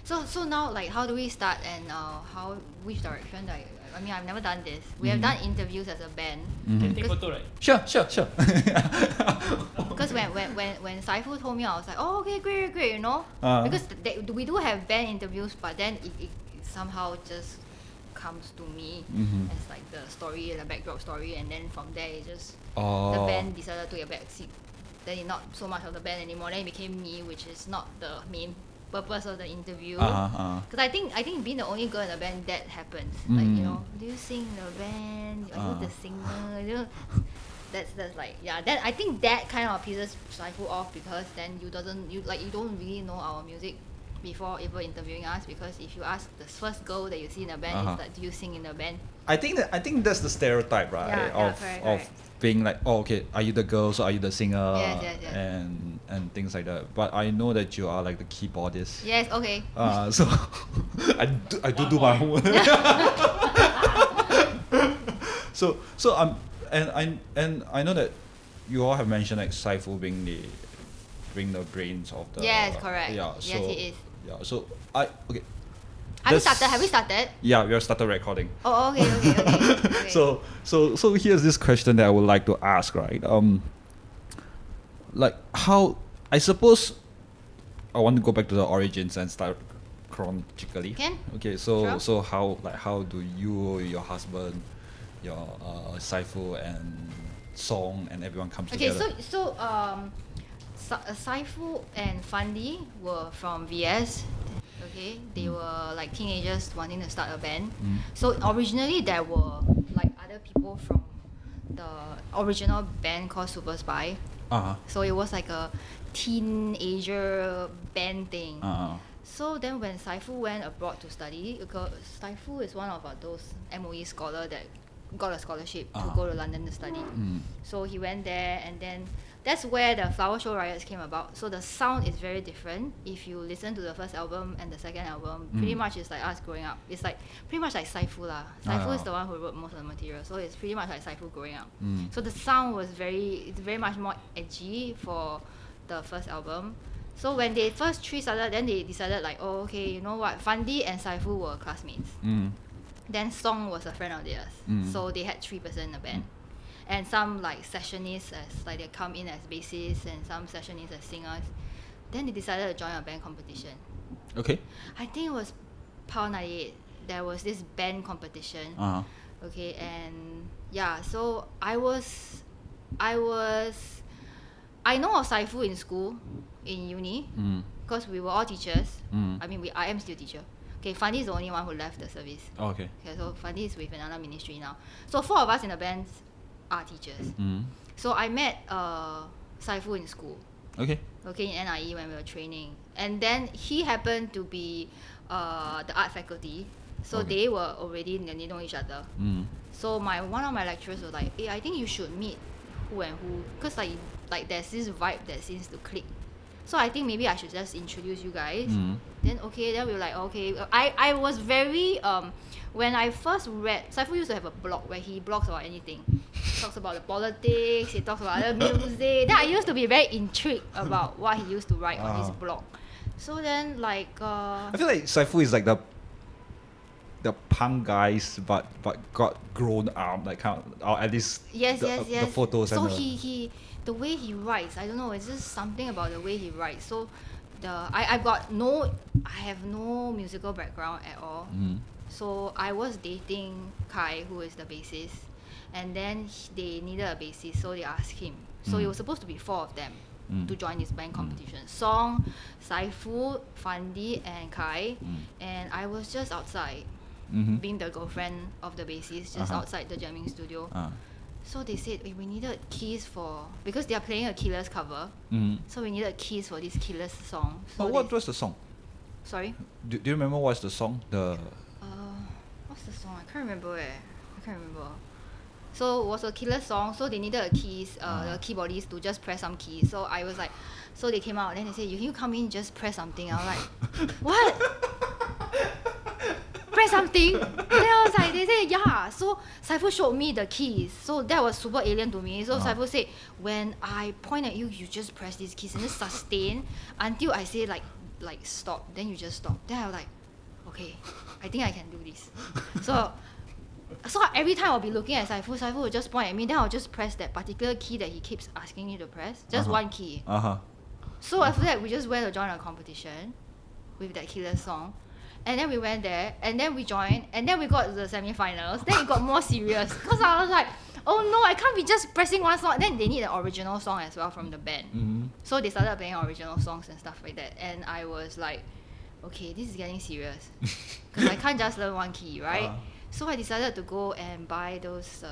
So now, like, how do we start and which direction? I mean, I've never done this. We have done interviews as a band. Can take photo, right? Sure. Because when Saifu told me, I was like, oh, okay, great, you know. Because we do have band interviews, but then it somehow just comes to me as like the story, the backdrop story, and then from there it just the band decided to take a back seat. Then it's not so much of the band anymore. Then it became me, which is not the main purpose of the interview. Because I think being the only girl in the band, that happens. Like, you know, do you sing in the band? Are you the singer? You know, that's like, yeah. Then I think that kind of pisses Saifu off, because then you don't really know our music before ever interviewing us. Because if you ask the first girl that you see in the band, it's like, do you sing in the band? I think that's the stereotype, right? Correct. Being like, oh, okay, are you the girl, so are you the singer? Yes. And things like that. But I know that you are like the keyboardist. Yes, okay. So I do my homework. so I know that you all have mentioned like Saifu being the brains of the. Yes, correct. Yeah. So, yes, he is. Yeah. So okay. Have we started? Yeah, we have started recording. Oh, okay. So here's this question that I would like to ask, right? Like, how, I suppose I want to go back to the origins and start chronologically. Can? Okay, so Sure. how do you, your husband, your Saifu and Song and everyone comes together? Okay, so Saifu and Fandi were from VS. Okay, they were like teenagers wanting to start a band. So originally there were like other people from the original band called Super Spy. So it was like a teenager band thing. So then when Saifu went abroad to study, because Saifu is one of those MOE scholar that got a scholarship to go to London to study. So he went there, and then that's where the Flower Show Riots came about. So the sound is very different. If you listen to the first album and the second album, pretty much it's like us growing up. It's like pretty much like Saifu lah. Saifu is the one who wrote most of the material, so it's pretty much like Saifu growing up. So the sound was very much more edgy for the first album. So when they first three started, then they decided like, oh, okay, you know what, Fandi and Saifu were classmates. Then Song was a friend of theirs. So they had 3 person in the band. And some like sessionists, as like they come in as bassists, and some sessionists as singers. Then they decided to join a band competition. Okay. I think it was Power 98. There was this band competition. Okay, and yeah, so I know of Saifu in school, in uni, because we were all teachers. I mean, I am still teacher. Okay, Fandi is the only one who left the service. Okay. Okay, so Fandi is with another ministry now. So 4 of us in the band are teachers. So I met Saifu in school. Okay, in NIE when we were training. And then he happened to be the art faculty. So they were already, they know each other. So one of my lecturers was like, hey, I think you should meet who and who. Because like there's this vibe that seems to click. So I think maybe I should just introduce you guys. Then we were like, okay. I was very, when I first read, Saifu used to have a blog where he blogs about anything. He talks about the politics, he talks about the music. Then I used to be very intrigued about what he used to write on his blog. So then like... I feel like Saifu is like the punk guys, but got grown up, like kind of, or at least the photos. So and he the way he writes, I don't know, it's just something about the way he writes. So I have no musical background at all. So I was dating Kai, who is the bassist, and then they needed a bassist, so they asked him. So it was supposed to be 4 of them to join this band competition. Song, Saifu, Fandi, and Kai. And I was just outside, being the girlfriend of the bassist, just outside the jamming studio. So they said, we needed keys because they are playing a Killers cover. So we needed keys for this Killers song. So what was the song? Sorry? Do you remember what's the song? What's the song? I can't remember. So it was a Killers song, so they needed a keys, the keyboardist to just press some keys. So I was like, so they came out, then they said, you come in, just press something. I was like, what? Press something? Then I was like, they said, yeah. So Saifu showed me the keys. So that was super alien to me. So Saifu said, when I point at you, you just press these keys and just sustain until I say like like stop, then you just stop. Then I was like, okay, I think I can do this. So every time I'll be looking at Saifu will just point at me, then I'll just press that particular key that he keeps asking me to press. Just one key. So after that, we just went to join a competition with that killer song. And then we went there, and then we joined, and then we got to the semi-finals. Then it got more serious, because I was like, oh no, I can't be just pressing one song. Then they need an original song as well from the band. So they started playing original songs and stuff like that. And I was like, okay, this is getting serious. Because I can't just learn one key, right? So I decided to go and buy those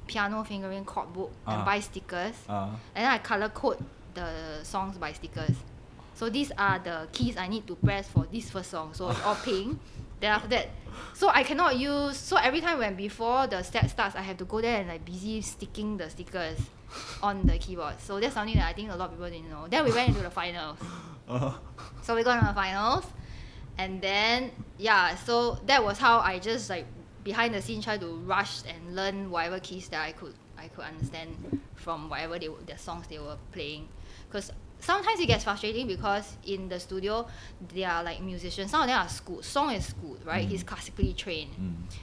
piano fingering chord book and buy stickers. And then I color code the songs by stickers. So these are the keys I need to press for this first song. So it's all pink. Then after that, so I cannot use. So every time before the set starts, I have to go there and like busy sticking the stickers on the keyboard. So that's something that I think a lot of people didn't know. Then we went into the finals. So we got into the finals, and then so that was how I just like behind the scene try to rush and learn whatever keys that I could understand from whatever the songs they were playing, because sometimes it gets frustrating because in the studio they are like musicians. Some of them are schooled. Song is schooled, right? He's classically trained.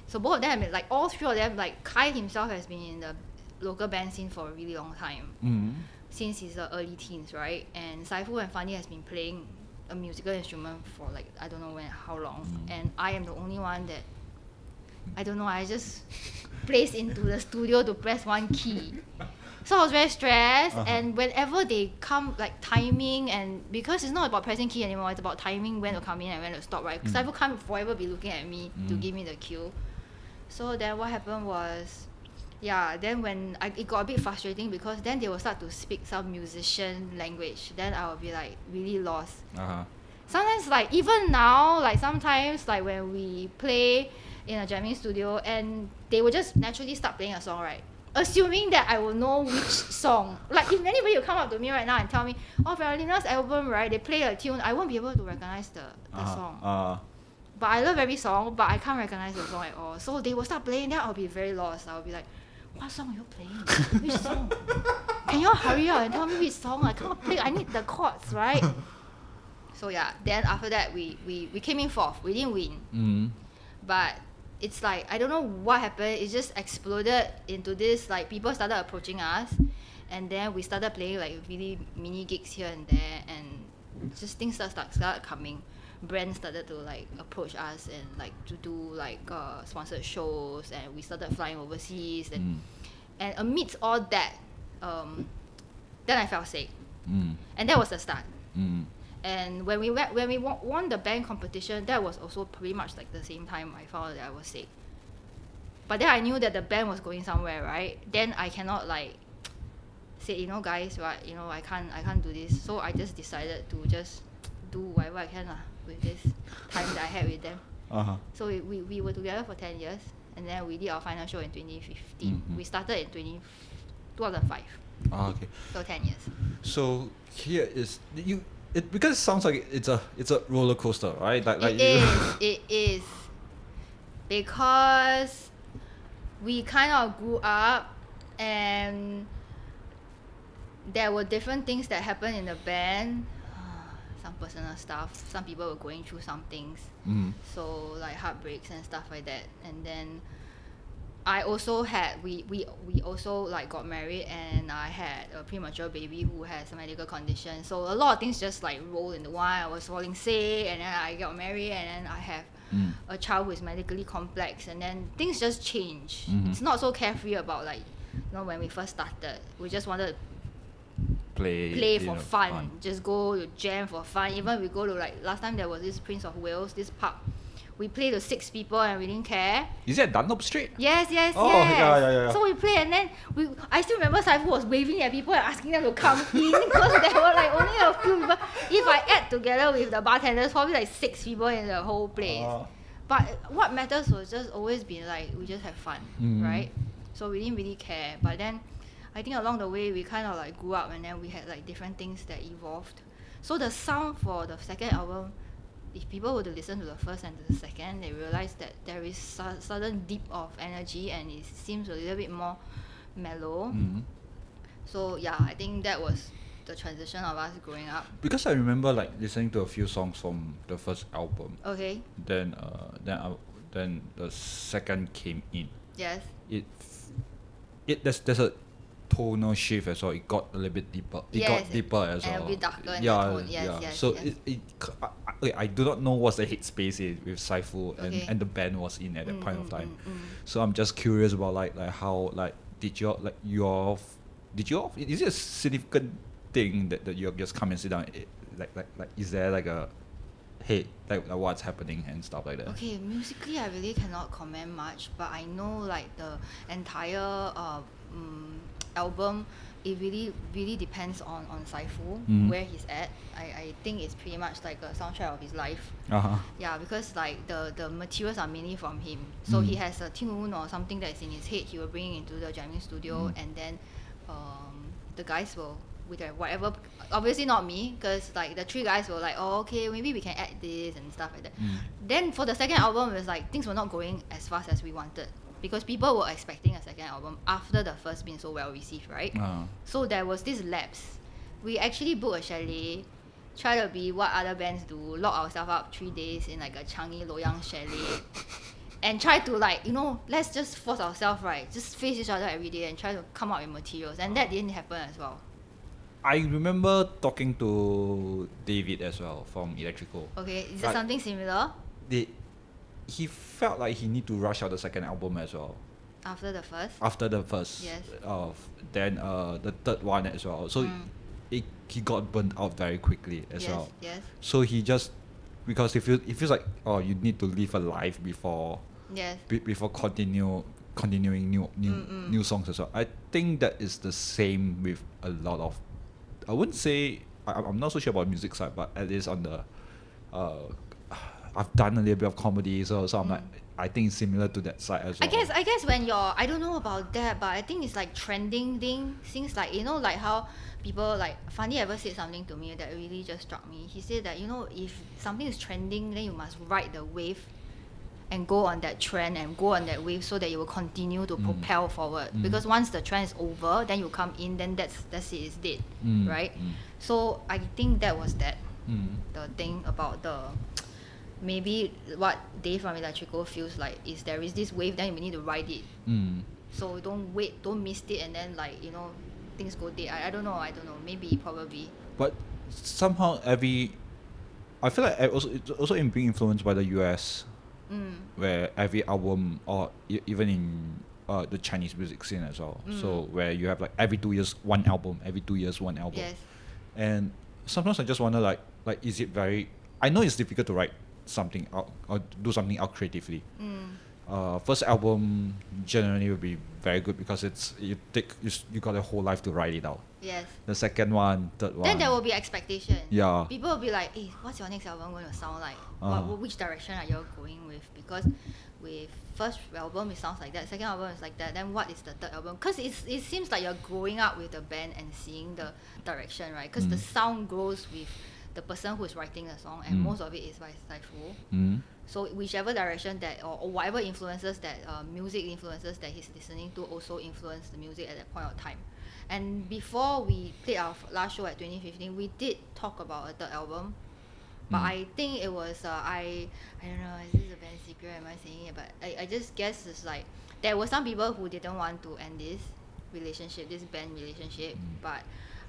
So both of them, like all three of them, like Kai himself has been in the local band scene for a really long time, since his early teens, right? And Saifu and Fani has been playing a musical instrument for like I don't know how long. And I am the only one that I don't know. I just placed into the studio to press one key. So I was very stressed, and whenever they come, like timing, and because it's not about pressing key anymore, it's about timing when to come in and when to stop, right? Because Saifu can't forever be looking at me to give me the cue. So then what happened was, then when it got a bit frustrating because then they will start to speak some musician language. Then I will be like really lost. Sometimes like even now, like sometimes like when we play in a jamming studio and they will just naturally start playing a song, right? Assuming that I will know which song. Like if anybody will come up to me right now and tell me, oh, Veralina's album, right, they play a tune, I won't be able to recognize the song. But I love every song, but I can't recognize the song at all. So they will start playing, then I'll be very lost. I'll be like, what song are you playing? Which song? Can you all hurry up and tell me which song? I can't play, I need the chords, right? So then after that we came in fourth. We didn't win. But it's like I don't know what happened, it just exploded into this, like people started approaching us, and then we started playing like really mini gigs here and there, and just things started coming. Brands started to like approach us and like to do like sponsored shows, and we started flying overseas, and amidst all that then I fell sick, and that was the start. And when we won the band competition, that was also pretty much like the same time I found out that I was sick. But then I knew that the band was going somewhere, right? Then I cannot like say, guys, right, I can't do this. So I just decided to just do whatever I can with this time that I had with them. So we were together for 10 years, and then we did our final show in 2015. We started in 2005. Okay. So 10 years. So here is because it sounds like it's a roller coaster, right? It is because we kind of grew up, and there were different things that happened in the band. Some personal stuff. Some people were going through some things. So like heartbreaks and stuff like that. And then I also had we also like got married, and I had a premature baby who has a medical condition. So a lot of things just like rolled into one. I was falling sick, and then I got married, and then I have a child who is medically complex, and then things just change. It's not so carefree about like when we first started. We just wanted to play for fun. Just go to jam for fun. Even we go to like last time there was this Prince of Wales, this pub. We played to 6 people and we didn't care. Is that Dunlop Street? Yes. Oh, yeah. So we played, and then I still remember Saifu was waving at people and asking them to come in because there were like only a few people. If I add together with the bartenders, probably like 6 people in the whole place. But what matters was just always been like we just have fun, right? So we didn't really care. But then I think along the way we kind of like grew up, and then we had like different things that evolved. So the sound for the second album, if people were to listen to the first and the second, they realize that there is sudden dip of energy, and it seems a little bit more mellow. So I think that was the transition of us growing up. Because I remember like listening to a few songs from the first album. Okay. Then the second came in. Yes. There's a tonal shift as well. It got a little bit deeper. It got deeper as well. And a bit darker in yeah, the tone. Yes, yeah. yes, So yes. I do not know what's the headspace with Saifu and the band was in at that point of time. So I'm just curious about like how like is it a significant thing that you just come and sit down? Like is there like a hey like what's happening and stuff like that? Okay, musically I really cannot comment much, but I know like the entire album, it really depends on Saifu, where he's at. I think it's pretty much like a soundtrack of his life. Yeah, because like the materials are mainly from him. So he has a tune or something that's in his head, he will bring into the jamming studio, and then the guys will with whatever, obviously not me, because like the three guys were like, oh okay, maybe we can add this and stuff like that. Then for the second album, it was like things were not going as fast as we wanted, because people were expecting a second album after the first being so well received, right? So there was this lapse. We actually booked a chalet, try to be what other bands do, lock ourselves up 3 days in like a Changi Loyang chalet, and try to like, let's just force ourselves, right? Just face each other every day and try to come up with materials, and that didn't happen as well. I remember talking to David as well from Electrical. Okay, is it something similar? He felt like he need to rush out the second album as well. After the first? Yes. Then the third one as well. So he got burnt out very quickly as well. Yes. So he just, because it feels like, oh, you need to live a life before continuing new songs as well. I think that is the same with a lot of, I wouldn't say, I'm not so sure about music side, but at least on the I've done a little bit of comedy, so I'm like, I think it's similar to that side as well. I guess when I don't know about that, but I think it's like trending thing. Things like, like how people like, Fandi ever said something to me that really just struck me. He said that, if something is trending, then you must ride the wave and go on that trend and go on that wave so that you will continue to propel forward. Because once the trend is over, then you come in, then that's it, it's dead, right? So I think that was the thing about the, maybe what Dave from Electrical feels like is there is this wave, then we need to ride it. So don't miss it, and then like, things go dead. I don't know, maybe, probably. But somehow I feel like it's also being influenced by the US, where every album, or even in the Chinese music scene as well, so where you have like every 2 years one album, Yes. And sometimes I just wonder like is it very, I know it's difficult to write something out or do something out creatively. First album generally will be very good because you got a whole life to write it out. Yes. The second one, third one, then there will be expectation. Yeah. People will be like, hey, what's your next album going to sound like? Which direction are you going with? Because with first album it sounds like that, second album is like that, then what is the third album? Because it seems like you're growing up with the band and seeing the direction, right? Because the sound grows with the person who's writing the song, and most of it is by Saifu. So whichever direction that, or whatever influences that, music influences that he's listening to also influence the music at that point of time. And before we played our last show at 2015, we did talk about a third album, but I think it was I don't know, is this a band secret, am I saying it? But I just guess it's like there were some people who didn't want to end this band relationship, but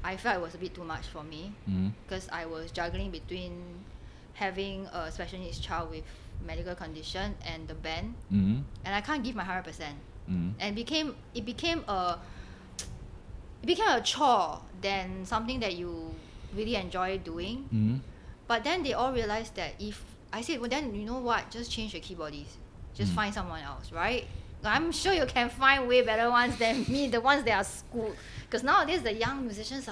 I felt it was a bit too much for me, because I was juggling between having a special needs child with medical condition and the band, and I can't give my 100%, and it became a chore than something that you really enjoy doing. But then they all realized that if I said, well then, you know what, just change the keyboardies, just find someone else, right? I'm sure you can find way better ones than me, the ones that are schooled. Because nowadays the young musicians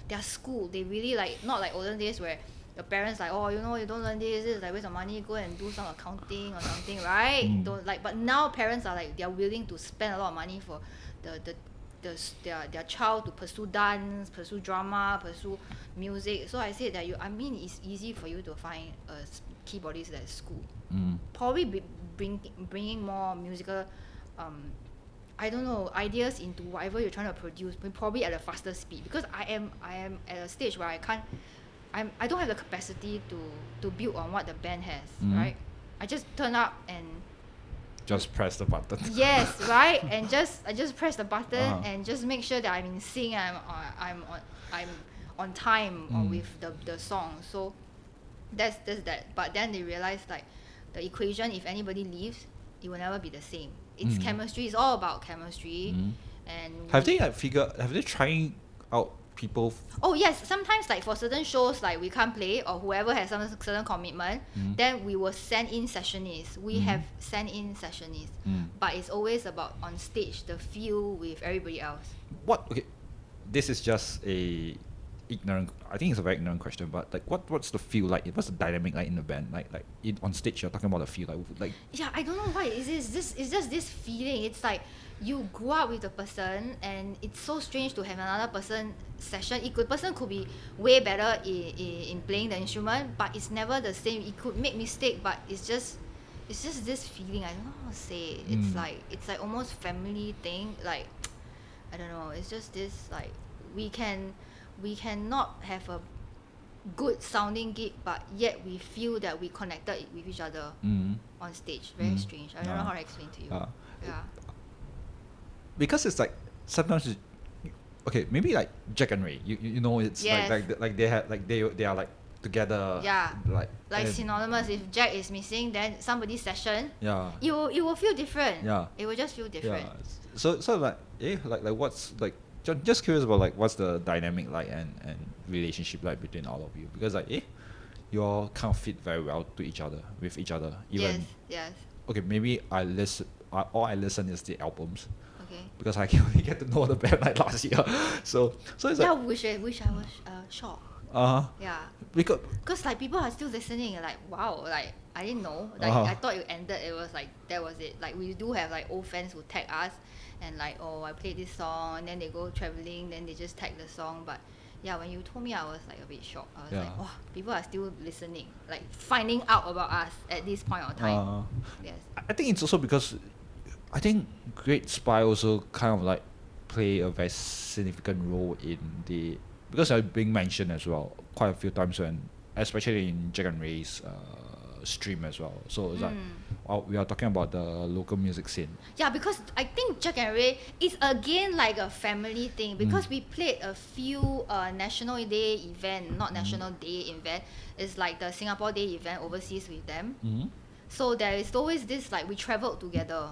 they're schooled. They really like, not like olden days where your parents like, oh, you don't learn this is like waste of money, go and do some accounting or something, right? Don't like. But now parents are like, they're willing to spend a lot of money for their child to pursue dance, pursue drama, pursue music. So I said that it's easy for you to find a keyboardist that's school. Probably bringing more musical I don't know, ideas into whatever you're trying to produce, but probably at a faster speed, because I am at a stage where I don't have the capacity to build on what the band has, right? I just turn up and Just press the button. yes, right, and I just press the button and just make sure that I'm in sync, I'm on time or with the song. So that's that. But then they realize like the equation, if anybody leaves, it will never be the same. It's chemistry. It's all about chemistry. And Have they tried out people? Oh yes, sometimes like for certain shows like we can't play or whoever has some certain commitment, then we will send in sessionists. We have sent in sessionists, but it's always about on stage the feel with everybody else. Okay, this is just a ignorant. I think it's a very ignorant question, but like, what's the feel like? What's the dynamic like in the band? Like on stage, you're talking about the feel like. Yeah, I don't know why. It's just this feeling. It's like you grew up with the person, and it's so strange to have another person session. Person could be way better in playing the instrument, but it's never the same. It could make mistake, but it's just this feeling. I don't know how to say it. It's like almost family thing. Like I don't know. It's just this like we cannot have a good sounding gig, but yet we feel that we connected with each other on stage. Very strange. I don't know how to explain to you. Yeah. Because it's like sometimes okay, maybe like Jack and Ray, you know, it's yes. like they had like they are like together, yeah, like and synonymous. If Jack is missing, then somebody's session, yeah, it will feel different. Yeah, it will just feel different. So like like what's like just curious about like what's the dynamic like and relationship like between all of you, because like you all kind of fit very well to each other with each other, even yes. Okay, maybe I all I listen is the albums. Okay. Because I can only get to know the band like last year, so it's yeah, like wish I was shocked. Yeah, because like people are still listening, like wow, like I didn't know, like I thought it ended, it was like that was it. Like we do have like old fans who tag us and like, oh, I played this song, and then they go traveling, then they just tag the song. But yeah, when you told me, I was like a bit shocked. I was like, wow, people are still listening, like finding out about us at this point of time. Yes, I think it's also because I think Great Spy also kind of like play a very significant role in the, because I've been mentioned as well quite a few times, when especially in Jack and Ray's stream as well. So it's like we are talking about the local music scene. Yeah, because I think Jack and Ray is again like a family thing, because we played a few National Day event, not National Day event. It's like the Singapore Day event overseas with them. So there is always this like we traveled together.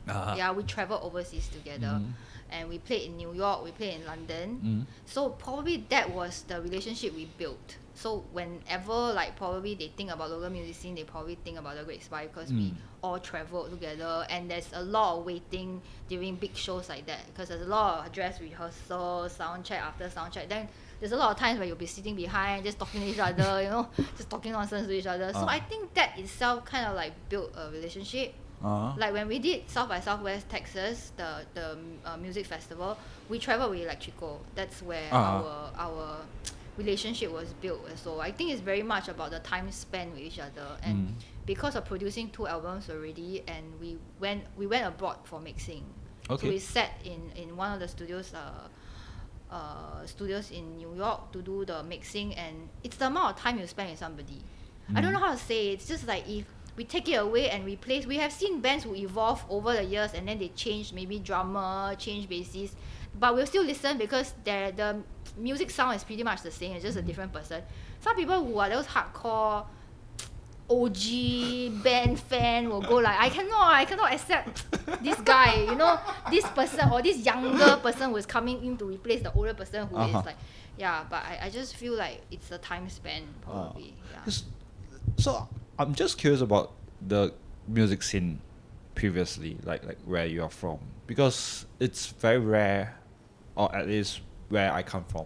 Yeah, we traveled overseas together, and we played in New York, we played in London. So probably that was the relationship we built. So whenever like probably they think about local music scene, they probably think about the Great Spy, because we all traveled together, and there's a lot of waiting during big shows like that, because there's a lot of dress rehearsal, sound check after sound check. Then there's a lot of times where you'll be sitting behind just talking to each other, you know, just talking nonsense to each other. So I think that itself kind of like built a relationship. Like when we did South by Southwest Texas, the music festival, we traveled with Electrical. That's where our relationship was built. So I think it's very much about the time spent with each other, and because of producing 2 albums already, and we went abroad for mixing. Okay. So we sat in one of the studios in New York to do the mixing, and it's the amount of time you spend with somebody. I don't know how to say it. It's just like if we take it away and replace. We have seen bands who evolve over the years, and then they change maybe drummer, change bassist, but we'll still listen because the music sound is pretty much the same. It's just a different person. Some people who are those hardcore OG band fan will go like, I cannot accept this guy, you know, this person or this younger person who is coming in to replace the older person who is like, yeah. But I just feel like it's a time span probably. Yeah. So I'm just curious about the music scene previously, like where you are from, because it's very rare, or at least where I come from,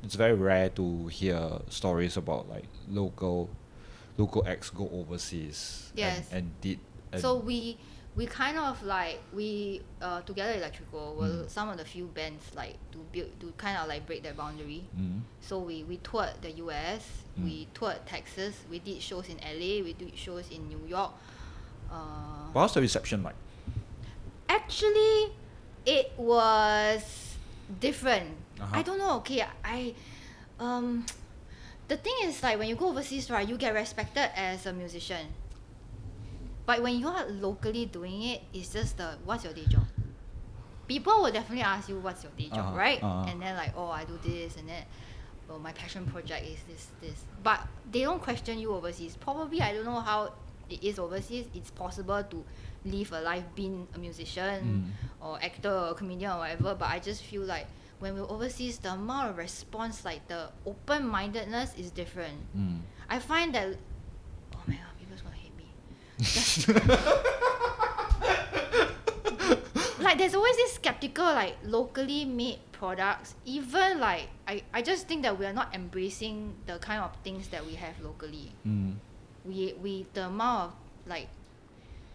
it's very rare to hear stories about like local acts go overseas. Yes. And so we kind of like Together Electrical were some of the few bands like to kind of like break that boundary. So we toured the US, we toured Texas, we did shows in LA, we did shows in New York. What's the reception like? Actually, it was different. Uh-huh. I don't know. Okay, the thing is like when you go overseas, right, you get respected as a musician. But when you are locally doing it, it's just what's your day job? People will definitely ask you what's your day job, right? And then like, oh, I do this, and then, oh, my passion project is this. But they don't question you overseas. Probably, I don't know how it is overseas. It's possible to live a life being a musician or actor or comedian or whatever. But I just feel like when we're overseas, the amount of response, like the open-mindedness is different. I find that, oh my god, people's gonna hate me. Like there's always this skeptical like locally made products. Even like I just think that we are not embracing the kind of things that we have locally. We the amount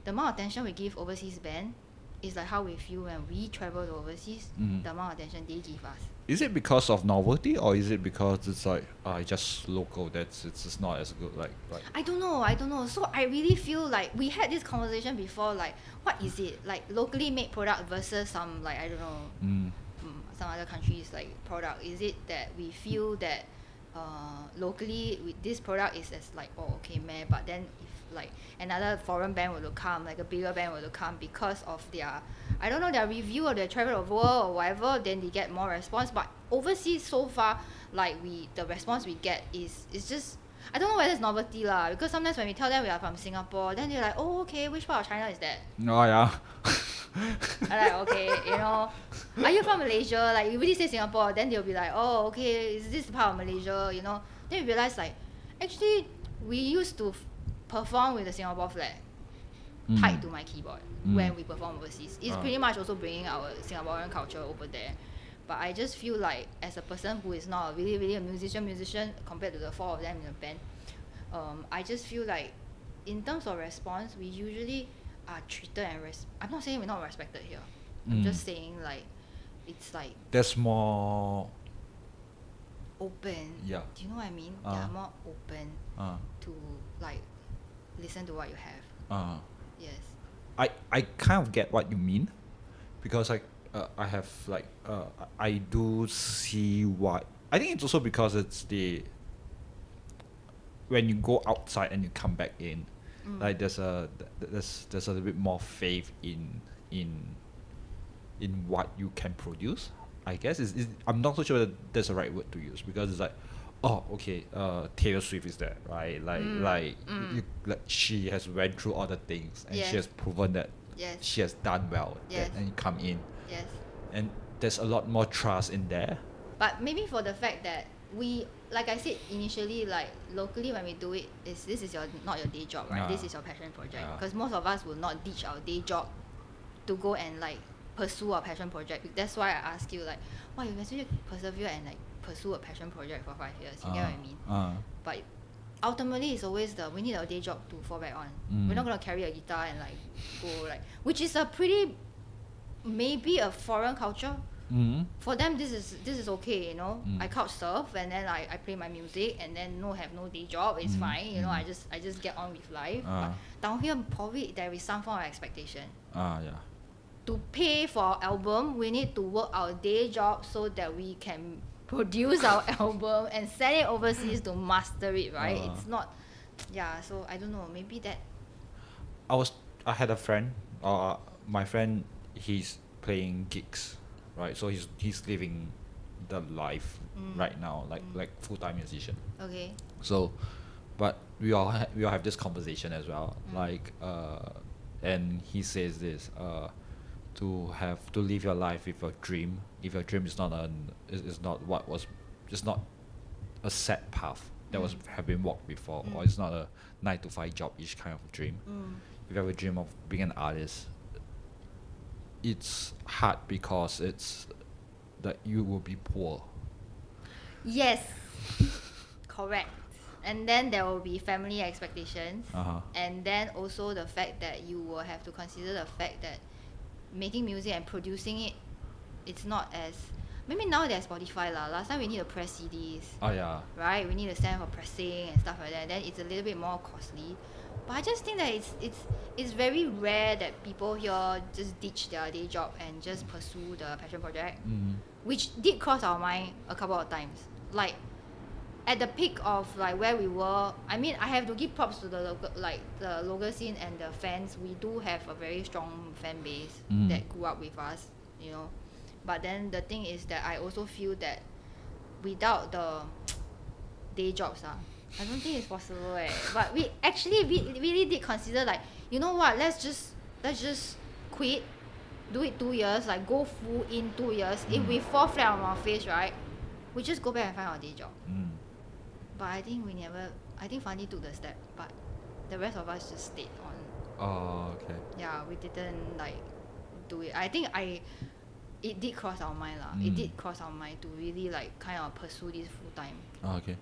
of attention we give overseas band is like how we feel when we travel to overseas. The amount of attention they give us. Is it because of novelty, or is it because it's like just local, it's just not as good, like I don't know. So I really feel like we had this conversation before, like what is it like locally made product versus some like I don't know some other countries like product. Is it that we feel that locally with this product is as like, oh okay meh, but then if like another foreign band were to come, like a bigger band were to come because of their I don't know their review or their travel of world or whatever, then they get more response. But overseas so far, like the response we get is just I don't know whether it's novelty lah, because sometimes when we tell them we are from Singapore, then they're like, oh okay, which part of China is that? oh yeah. I'm like, okay, you know, are you from Malaysia? Like you really say Singapore, then they'll be like, oh okay, is this part of Malaysia, you know? Then we realize like actually we used to perform with the Singapore flag tied to my keyboard when we perform overseas. It's pretty much also bringing our Singaporean culture over there. But I just feel like as a person who is not really a musician compared to the four of them in the band, I just feel like in terms of response, we usually are treated and I'm not saying we're not respected here. I'm just saying like it's like there's more open. Yeah. Do you know what I mean? They are more open to like listen to what you have. Yes. I kind of get what you mean, because like I have like I do see what I think it's also because it's when you go outside and you come back in, like there's a little bit more faith in what you can produce. I guess I'm not so sure that that's the right word to use, because it's like, oh okay, Taylor Swift is there, right? Like she has went through all the things and she has proven that she has done well. And you come in. Yes. And there's a lot more trust in there. But maybe for the fact that we, like I said initially, like locally when we do it, this is not your day job, right? This is your passion project. Because most of us will not ditch our day job to go and like pursue our passion project. That's why I ask you like, wow, you actually persevere and like pursue a passion project for 5 years. You get what I mean? But ultimately it's always we need a day job to fall back on. We're not gonna carry a guitar and like go like, which is a pretty maybe a foreign culture. For them this is okay, you know. I couch surf and then I play my music and then have no day job. It's fine, you know. I just get on with life. But down here probably there is some form of expectation. To pay for our album, we need to work our day job so that we can produce our album and send it overseas to master it, right? It's not, so I don't know, maybe that. I had a friend, my friend, he's playing gigs, right? So he's living the life right now, like full-time musician. Okay. So, but we all have this conversation as well, like and he says this, to live your life with a dream. If your dream is not just not a set path that have been walked before, or it's not a 9 to 5 job-ish kind of dream. If you have a dream of being an artist, it's hard because it's that you will be poor. Yes. Correct. And then there will be family expectations, and then also the fact that you will have to consider the fact that making music and producing it, it's not as maybe now there's Spotify lah. Last time we need to press CDs, Oh yeah. right? We need to send for pressing and stuff like that. Then it's a little bit more costly. But I just think that it's very rare that people here just ditch their day job and just pursue the passion project, which did cross our mind a couple of times. Like at the peak of like where we were, I mean, I have to give props to the local scene and the fans. We do have a very strong fan base that grew up with us, you know. But then the thing is that I also feel that without the day jobs, I don't think it's possible. But we really did consider, like, you know what? Let's just quit, do it 2 years, like go full in 2 years. If we fall flat on our face, right, we just go back and find our day job. But I think Fandi took the step, but the rest of us just stayed on. Oh, okay. Yeah, we didn't like do it. I think it did cross our mind lah. It did cross our mind to really like kind of pursue this full time. Oh, okay.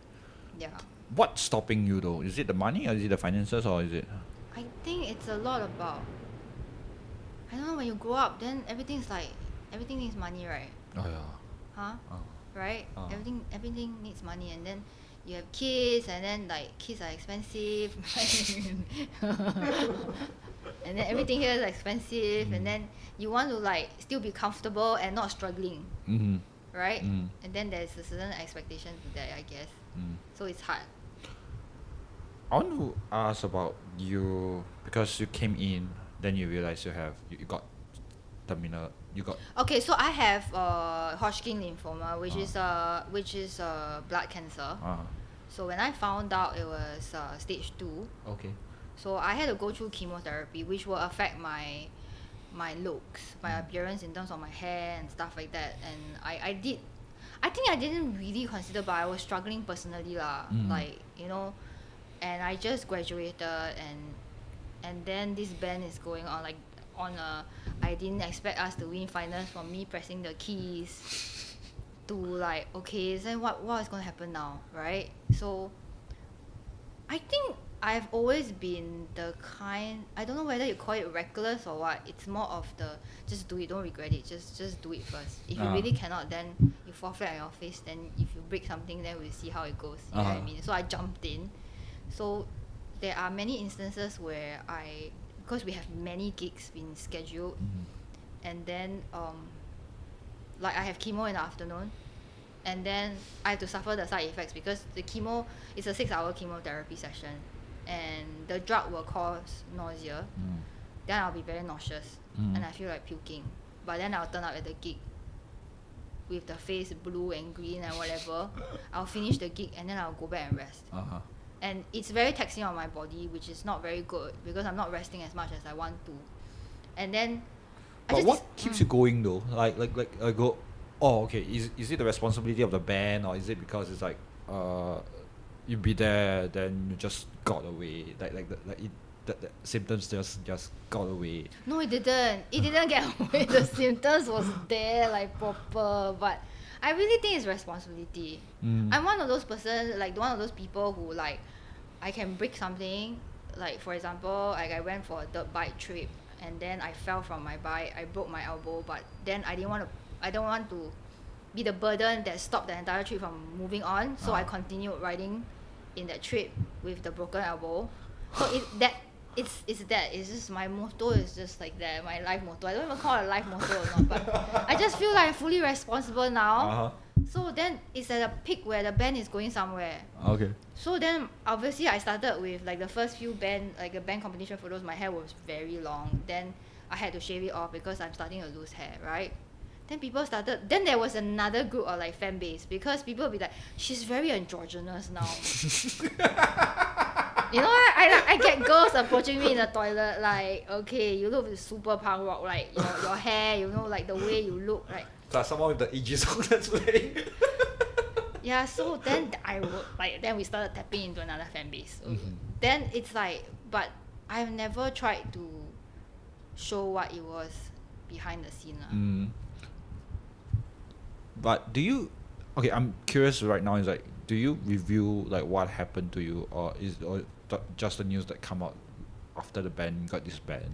Yeah. What's stopping you though? Is it the money or is it the finances or is it? I think it's a lot about, I don't know, when you grow up, then everything needs money, right? Oh yeah. Huh? Oh. Right? Oh. Everything needs money, and then you have kids, and then like kids are expensive. And then everything here is expensive, and then you want to like still be comfortable and not struggling, right? And then there's a certain expectation to that, I guess. So it's hard. I want to ask about you because you came in, then you realize you got terminal. You got Okay, so I have Hodgkin lymphoma, which is blood cancer. So when I found out it was stage 2, okay. so I had to go through chemotherapy, which will affect my looks, my appearance in terms of my hair and stuff like that. And I think I didn't really consider, but I was struggling personally lah. Like, you know, and I just graduated, and then this band is going on like I didn't expect us to win finals from me pressing the keys to like, okay, then what is going to happen now, right? So I think I've always been the kind, I don't know whether you call it reckless or what. It's more of the just do it, don't regret it, just do it first. If you really cannot, then you fall flat on your face. Then if you break something, then we'll see how it goes. You know what I mean? So I jumped in. So there are many instances where because we have many gigs being scheduled, and then like I have chemo in the afternoon, and then I have to suffer the side effects because the chemo is a 6-hour chemotherapy session, and the drug will cause nausea. Then I'll be very nauseous, and I feel like puking. But then I'll turn up at the gig with the face blue and green and whatever. I'll finish the gig and then I'll go back and rest. And it's very taxing on my body, which is not very good because I'm not resting as much as I want to. And then But what keeps you going though? Like I go, oh okay, is it the responsibility of the band, or is it because it's like you be there then you just got away, the symptoms just got away? No, it didn't. It didn't get away. The symptoms was there like proper, but I really think it's responsibility. I'm one of those people who like I can break something. Like for example, like I went for a dirt bike trip and then I fell from my bike. I broke my elbow, but then I don't want to be the burden that stopped the entire trip from moving on. So I continued riding in that trip with the broken elbow. So it's just my motto is just like that, my life motto. I don't even call it a life motto or not, but I just feel like I'm fully responsible now. So then it's at a peak where the band is going somewhere. Okay. So then obviously I started with like the first few band competition photos, my hair was very long. Then I had to shave it off because I'm starting to lose hair, right? Then there was another group of like fan base because people would be like, she's very androgynous now. You know what? I get girls approaching me in the toilet like, okay, you look super punk rock, like your hair, you know, like the way you look, like. Plus someone with the EG song that's playing. Yeah, so then then we started tapping into another fan base. Then it's like, but I've never tried to show what it was behind the scene. But do you? Okay, I'm curious right now. Is like, do you review like what happened to you, or just the news that come out after the band got disbanded?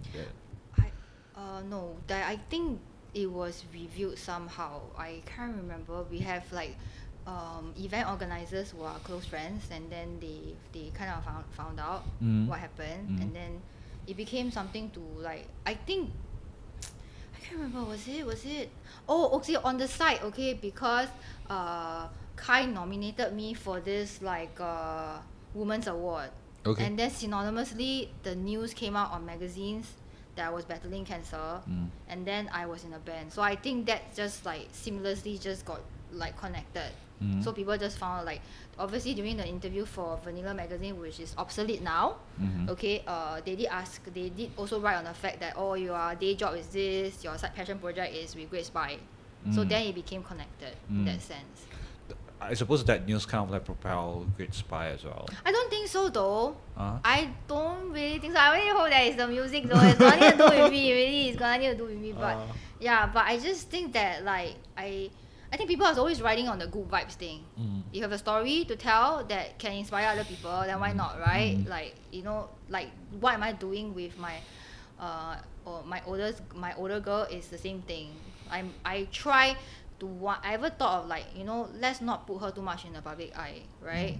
no, that I think it was reviewed somehow. I can't remember. We have like event organizers who are close friends, and then they kind of found out what happened, and then it became something to like, I think, I can't remember, was it oh, okay, on the site, okay, because Kai nominated me for this like women's award, Okay. and then synonymously the news came out on magazines that I was battling cancer, and then I was in a band. So I think that just like seamlessly just got like connected. So people just found like, obviously during the interview for Vanilla magazine, which is obsolete now, okay, they did also write on the fact that, oh, your day job is this, your side passion project is with Great Spy. So then it became connected in that sense. I suppose that news kind of like propel Great Spy as well. I don't think so though. I don't really think so. I really hope that it's the music though. It's got nothing to do with me, really. It's got nothing to do with me. But yeah, but I just think that like I think people are always riding on the good vibes thing. You have a story to tell that can inspire other people, then why not, right? Like, you know, like what am I doing with my or my older girl is the same thing. I try to I ever thought of like, you know, let's not put her too much in the public eye, right?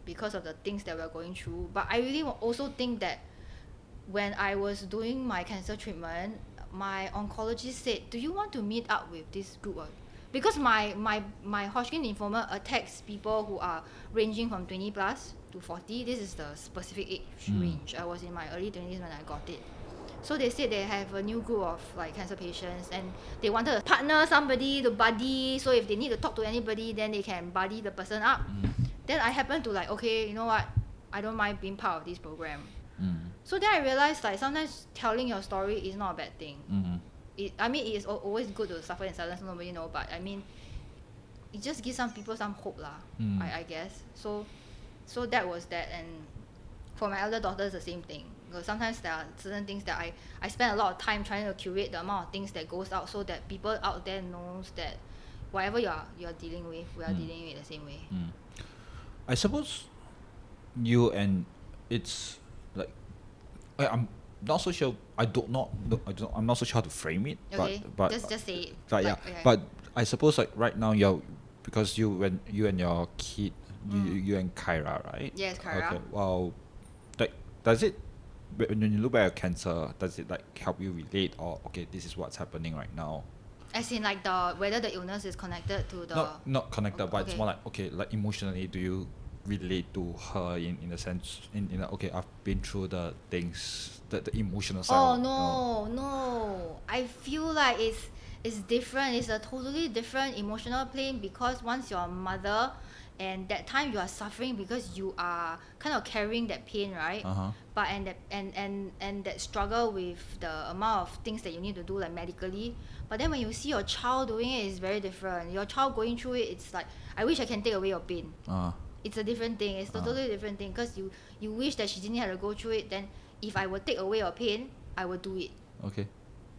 Because of the things that we're going through. But I really also think that when I was doing my cancer treatment, my oncologist said, do you want to meet up with this group of, because my Hodgkin lymphoma attacks people who are ranging from 20 plus to 40. This is the specific age range. I was in my early 20s when I got it. So they said they have a new group of like cancer patients, and they wanted a partner, somebody to buddy, so if they need to talk to anybody, then they can buddy the person up. Then I happened to like, okay, you know what, I don't mind being part of this program. So then I realized like sometimes telling your story is not a bad thing. I mean, it is always good to suffer in silence, nobody know, but I mean, it just gives some people some hope lah, I guess. So that was that. And for my elder daughter, it's the same thing. Because sometimes there are certain things that I spend a lot of time trying to curate the amount of things that goes out, so that people out there knows that whatever you're dealing with, we are dealing with the same way. I suppose you and it's like, I'm not so sure. I'm not so sure how to frame it. Okay, but just say it. But yeah, okay. but I suppose like right now because you and your kid, you and Kyra, right? Yes, Kyra. Okay. Well, like, does it, when you look at your cancer, does it like help you relate, or okay, this is what's happening right now? As in like whether the illness is connected to the... Not connected, but okay. it's more like, okay, like emotionally, do you relate to her in a sense, in okay, I've been through the things, the emotional side. Oh no, I feel like it's different. It's a totally different emotional plane, because once you're a mother, and that time you are suffering because you are kind of carrying that pain, right? But and that struggle with the amount of things that you need to do, like medically. But then when you see your child doing it, it's very different. Your child going through it, it's like, I wish I can take away your pain. It's a different thing. It's totally different thing, because you wish that she didn't have to go through it. Then if I would take away your pain, I would do it. Okay.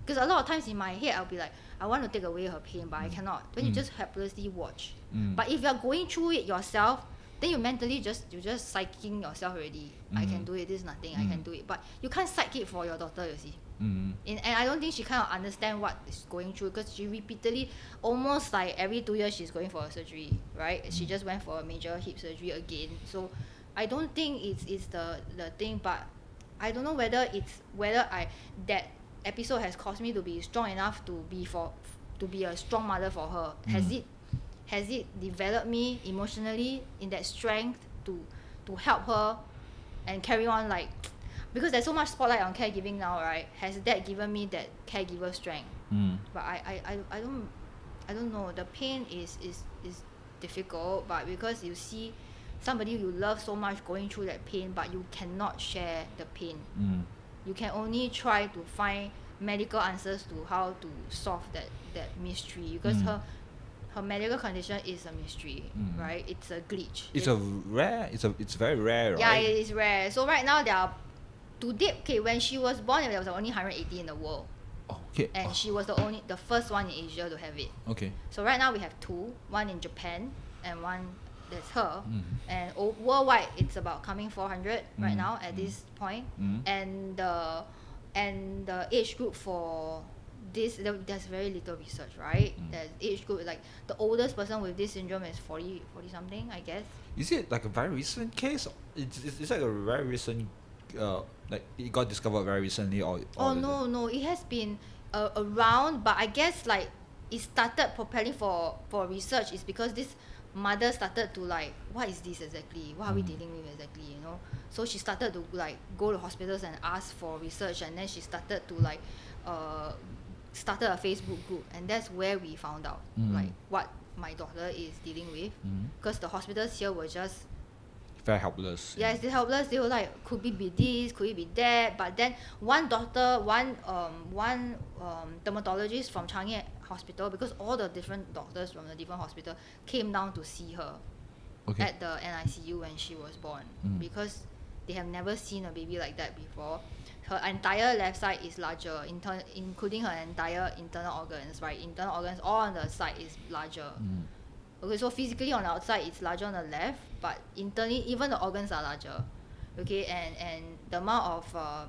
Because a lot of times in my head, I'll be like, I want to take away her pain, but I cannot. Then you just helplessly watch. But if you're going through it yourself, then you mentally you're just psyching yourself already. I can do it. This is nothing. I can do it. But you can't psych it for your daughter, you see. And I don't think she kind of understand what is going through, because she repeatedly, almost like every 2 years, she's going for a surgery, right? She just went for a major hip surgery again. So I don't think it's the thing, but I don't know whether that episode has caused me to be strong enough to be a strong mother for her. Has it developed me emotionally in that strength to help her and carry on, like, because there's so much spotlight on caregiving now, right? Has that given me that caregiver strength? But I don't know. The pain is difficult, but because you see somebody you love so much going through that pain, but you cannot share the pain. You can only try to find medical answers to how to solve that mystery, because her medical condition is a mystery, right? It's a glitch. It's very rare, right? Yeah, it is rare. So right now there are, to date, okay, when she was born, there was only 180 in the world. Oh, okay. And she was the first one in Asia to have it. Okay. So right now we have 2, one in Japan and one that's her. And worldwide it's about coming 400 right now at this point. And the age group for there's very little research, right? There's age group, like the oldest person with this syndrome is 40 something, I guess. Is it like a very recent case? It's like a very recent, like it got discovered very recently, or Oh is no, it has been around, but I guess like it started propelling for research is because this mother started to like, what is this exactly? What are we dealing with exactly? You know, so she started to like go to hospitals and ask for research, and then she started to like started a Facebook group, and that's where we found out like what my daughter is dealing with, because the hospitals here were just very helpless? yes, they're helpless. They were like, could it be this, could it be that? But then one doctor, one dermatologist from Changi Hospital, because all the different doctors from the different hospital came down to see her at the NICU when she was born, because they have never seen a baby like that before. Her entire left side is larger, including her entire internal organs, right? Internal organs all on the side is larger. Okay, so physically on the outside it's larger on the left, but internally even the organs are larger. Okay, and the amount of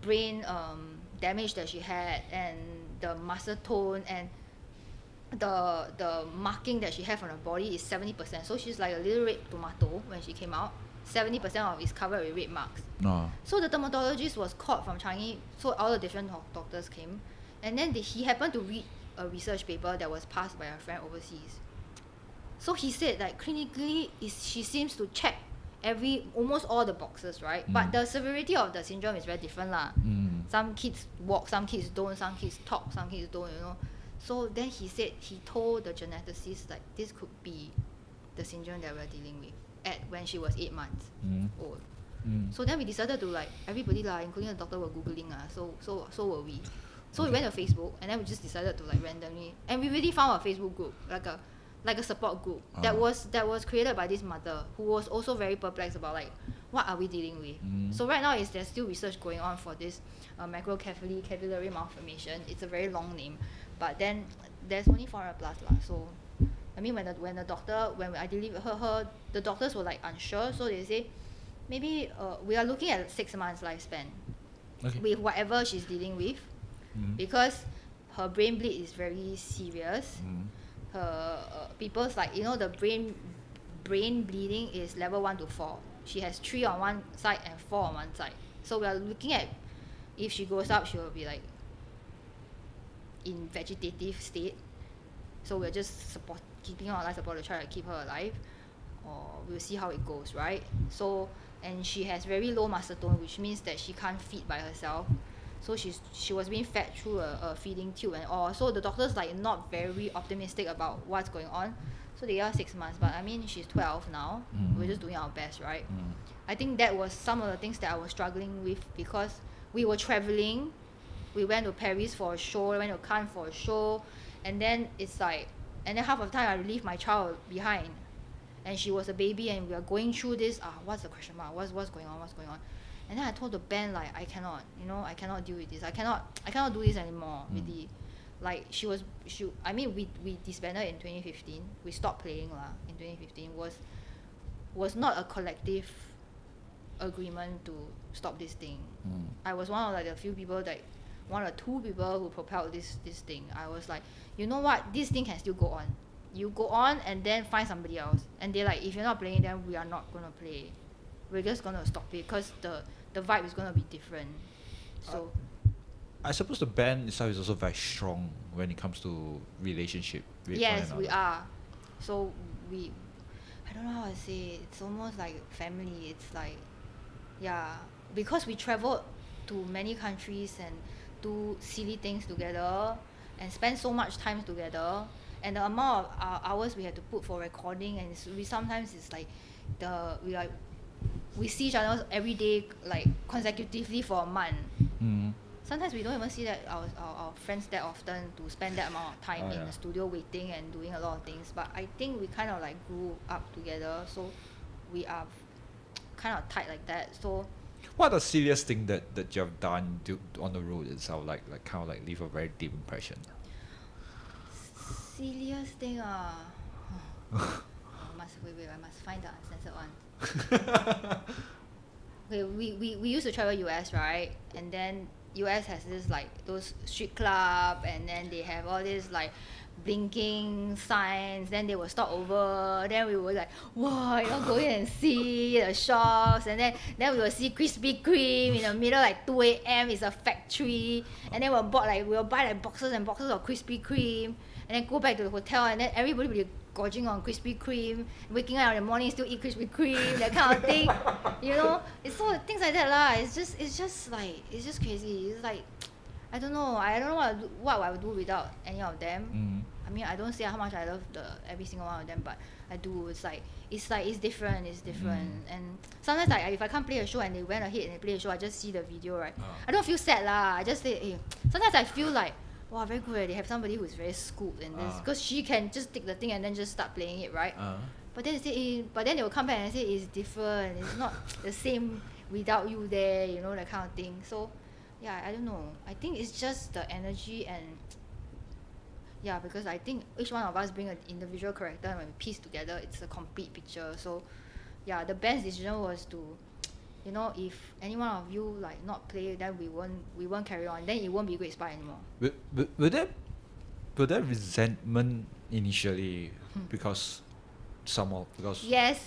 brain damage that she had, and the muscle tone, and the marking that she had on her body is 70%. So she's like a little red tomato when she came out. 70% of it is covered with red marks. So the dermatologist was called from Changi, so all the different doctors came, and then he happened to read a research paper that was passed by a friend overseas. So he said like clinically she seems to check almost all the boxes, right? But the severity of the syndrome is very different lah. Some kids walk, some kids don't, some kids talk, some kids don't, you know. So then he said he told the geneticist like this could be the syndrome that we're dealing with when she was 8 months old. So then we decided to like everybody lah, including the doctor, were googling so were we. So we went to Facebook, and then we just decided to like randomly, and we really found a Facebook group, like a support group that was created by this mother who was also very perplexed about like what are we dealing with. So right now there's still research going on for this macrocephaly malformation. It's a very long name, but then there's only 400 plus lah. So I mean when I delivered her, the doctors were like unsure, so they say maybe we are looking at 6 months lifespan with whatever she's dealing with, because her brain bleed is very serious. Her people's like, you know, the brain bleeding is level 1 to 4. She has 3 on one side and 4 on one side. So we are looking at, if she goes up, she will be like in vegetative state. So we're just keeping her on life support to try to keep her alive, or we'll see how it goes, right? So, and she has very low muscle tone, which means that she can't feed by herself. So she was being fed through a feeding tube and all. So the doctors like not very optimistic about what's going on. So they are 6 months, but I mean she's 12 now. We're just doing our best, right? I think that was some of the things that I was struggling with, because we were traveling. We went to Paris for a show, we went to Cannes for a show, and then it's like, and then half of the time I leave my child behind, and she was a baby, and we are going through this. What's the question mark? What's going on? And then I told the band like I cannot deal with this. I cannot do this anymore. Really, like we disbanded in 2015. We stopped playing lah in 2015. Was not a collective agreement to stop this thing. I was one of like the few people that, one or two people who propelled this thing. I was like, you know what, this thing can still go on. You go on and then find somebody else. And they're like, if you're not playing, then we are not gonna play. We're just gonna stop it, because the vibe is gonna be different. So I suppose the band itself is also very strong when it comes to relationship with yes, one we another. are. So I don't know how to say, it's almost like family. It's like, yeah, because we traveled to many countries and do silly things together and spend so much time together, and the amount of hours we had to put for recording, and sometimes it's like we see each other every day, like consecutively for a month. Sometimes we don't even see that our friends that often to spend that amount of time in the studio waiting and doing a lot of things. But I think we kind of like grew up together, so we are kind of tight like that. So What are the silliest thing that you have done on the road itself, like kind of like leave a very deep impression? silliest thing I must find the uncensored one. Okay, we used to travel US, right? And then US has this like those street club, and then they have all these like blinking signs, then they will stop over, then we will like, wow, go in and see the shops, and then we will see Krispy Kreme in the middle, like 2 a.m. It's a factory, and then we'll buy like boxes and boxes of Krispy Kreme, and then go back to the hotel, and then everybody will be gorging on Krispy Kreme, waking up in the morning still eat Krispy Kreme, that kind of thing. It's so things like that lah. It's just crazy. It's like I don't know what I would do without any of them. I mean, I don't say how much I love every single one of them, but I do. It's different. And sometimes like if I can't play a show and they went ahead and they play a show, I just see the video, right? I don't feel sad lah. I just say, hey. Sometimes I feel like, wow, very good. They have somebody who's very schooled in this, because she can just take the thing and then just start playing it, right? But then they will come back and say it's different. It's not the same without you there, that kind of thing. So, yeah, I don't know. I think it's just the energy and because I think each one of us bring an individual character, and when we piece together, it's a complete picture. So, yeah, the band's decision was to, if any one of you like not play, then we won't carry on. Then it won't be Great Spy anymore. Were there resentment initially because yes,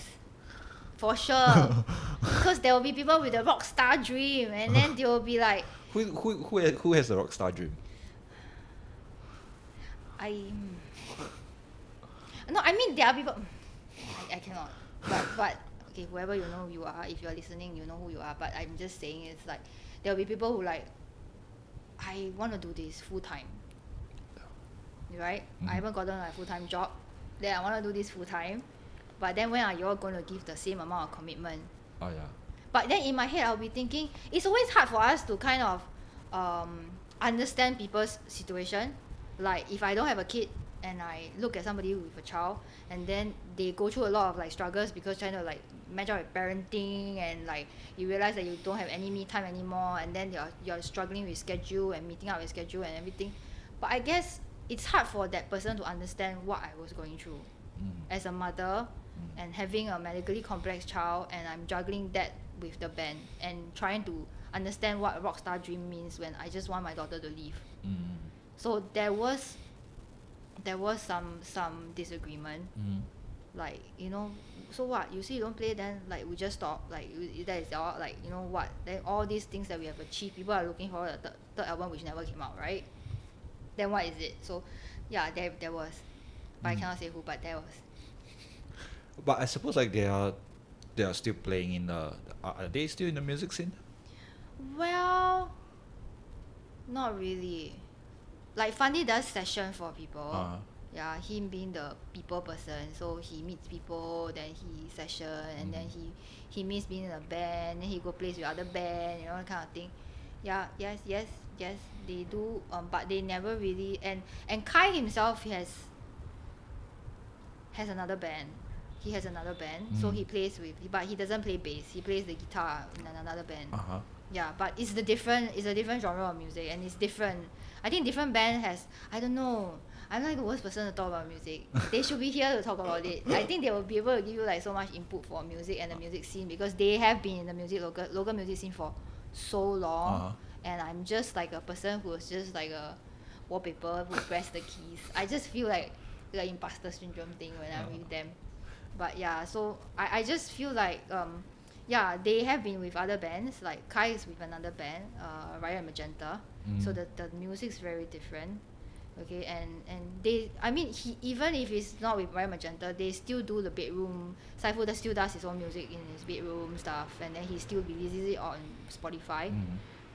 for sure. Because there will be people with a rock star dream, and then they will be like, who has a rock star dream? No, I mean there are people. I cannot. But okay, whoever you are, if you are listening, you know who you are. But I'm just saying, it's like there will be people who like, I want to do this full time. Right? I haven't gotten a full time job. Then I want to do this full time. But then when are you all going to give the same amount of commitment? Oh yeah. But then in my head, I'll be thinking, it's always hard for us to kind of understand people's situation. Like if I don't have a kid and I look at somebody with a child, and then they go through a lot of like struggles because trying to like match up with parenting, and like you realize that you don't have any me time anymore, and then you're struggling with schedule and meeting up with schedule and everything. But I guess it's hard for that person to understand what I was going through as a mother, and having a medically complex child, and I'm juggling that with the band and trying to understand what a rockstar dream means when I just want my daughter to leave. So there was some disagreement. Like, so what, you say you don't play, then like we just stop, like that is all, like, what, then all these things that we have achieved, people are looking for the third album which never came out, right? Then what is it? So yeah, there was, but I cannot say who, but there was. But I suppose like they are still playing in the. Are they still in the music scene? Well, not really. Like Funny does session for people. Yeah, him being the people person, so he meets people, then he session, and then he miss being in a band, then he go plays with other band, that kind of thing. Yeah, yes, they do. But they never really, and Kai himself has another band. He has another band, so he plays with, but he doesn't play bass. He plays the guitar in another band. Yeah, but it's a different genre of music, and it's different. I think different band has, I don't know. I'm like the worst person to talk about music. They should be here to talk about it. I think they will be able to give you like so much input for music and the music scene, because they have been in the local music scene for so long. And I'm just like a person who's just like a wallpaper who press the keys. I just feel like imposter syndrome thing when I'm with them. But yeah, so I just feel like they have been with other bands. Like Kai is with another band, Riot and Magenta. So the music's very different. Okay, and they, I mean, he, even if it's not with Riot Magenta, they still do the bedroom. Saifu still does his own music in his bedroom stuff, and then he still releases it on Spotify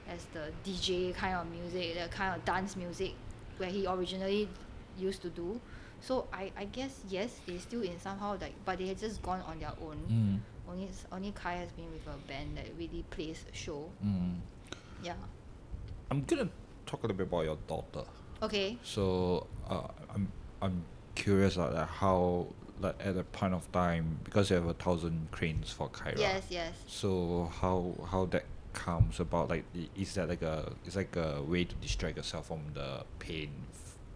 as the DJ kind of music, the kind of dance music where he originally used to do. So I guess yes, they still in somehow like, but they had just gone on their own. Only Kai has been with a band that really plays a show. Yeah. I'm gonna talk a little bit about your daughter. Okay. So I'm curious like how, like at a point of time, because you have 1,000 cranes for Kyra. Yes. So how that comes about, like is that like a way to distract yourself from the pain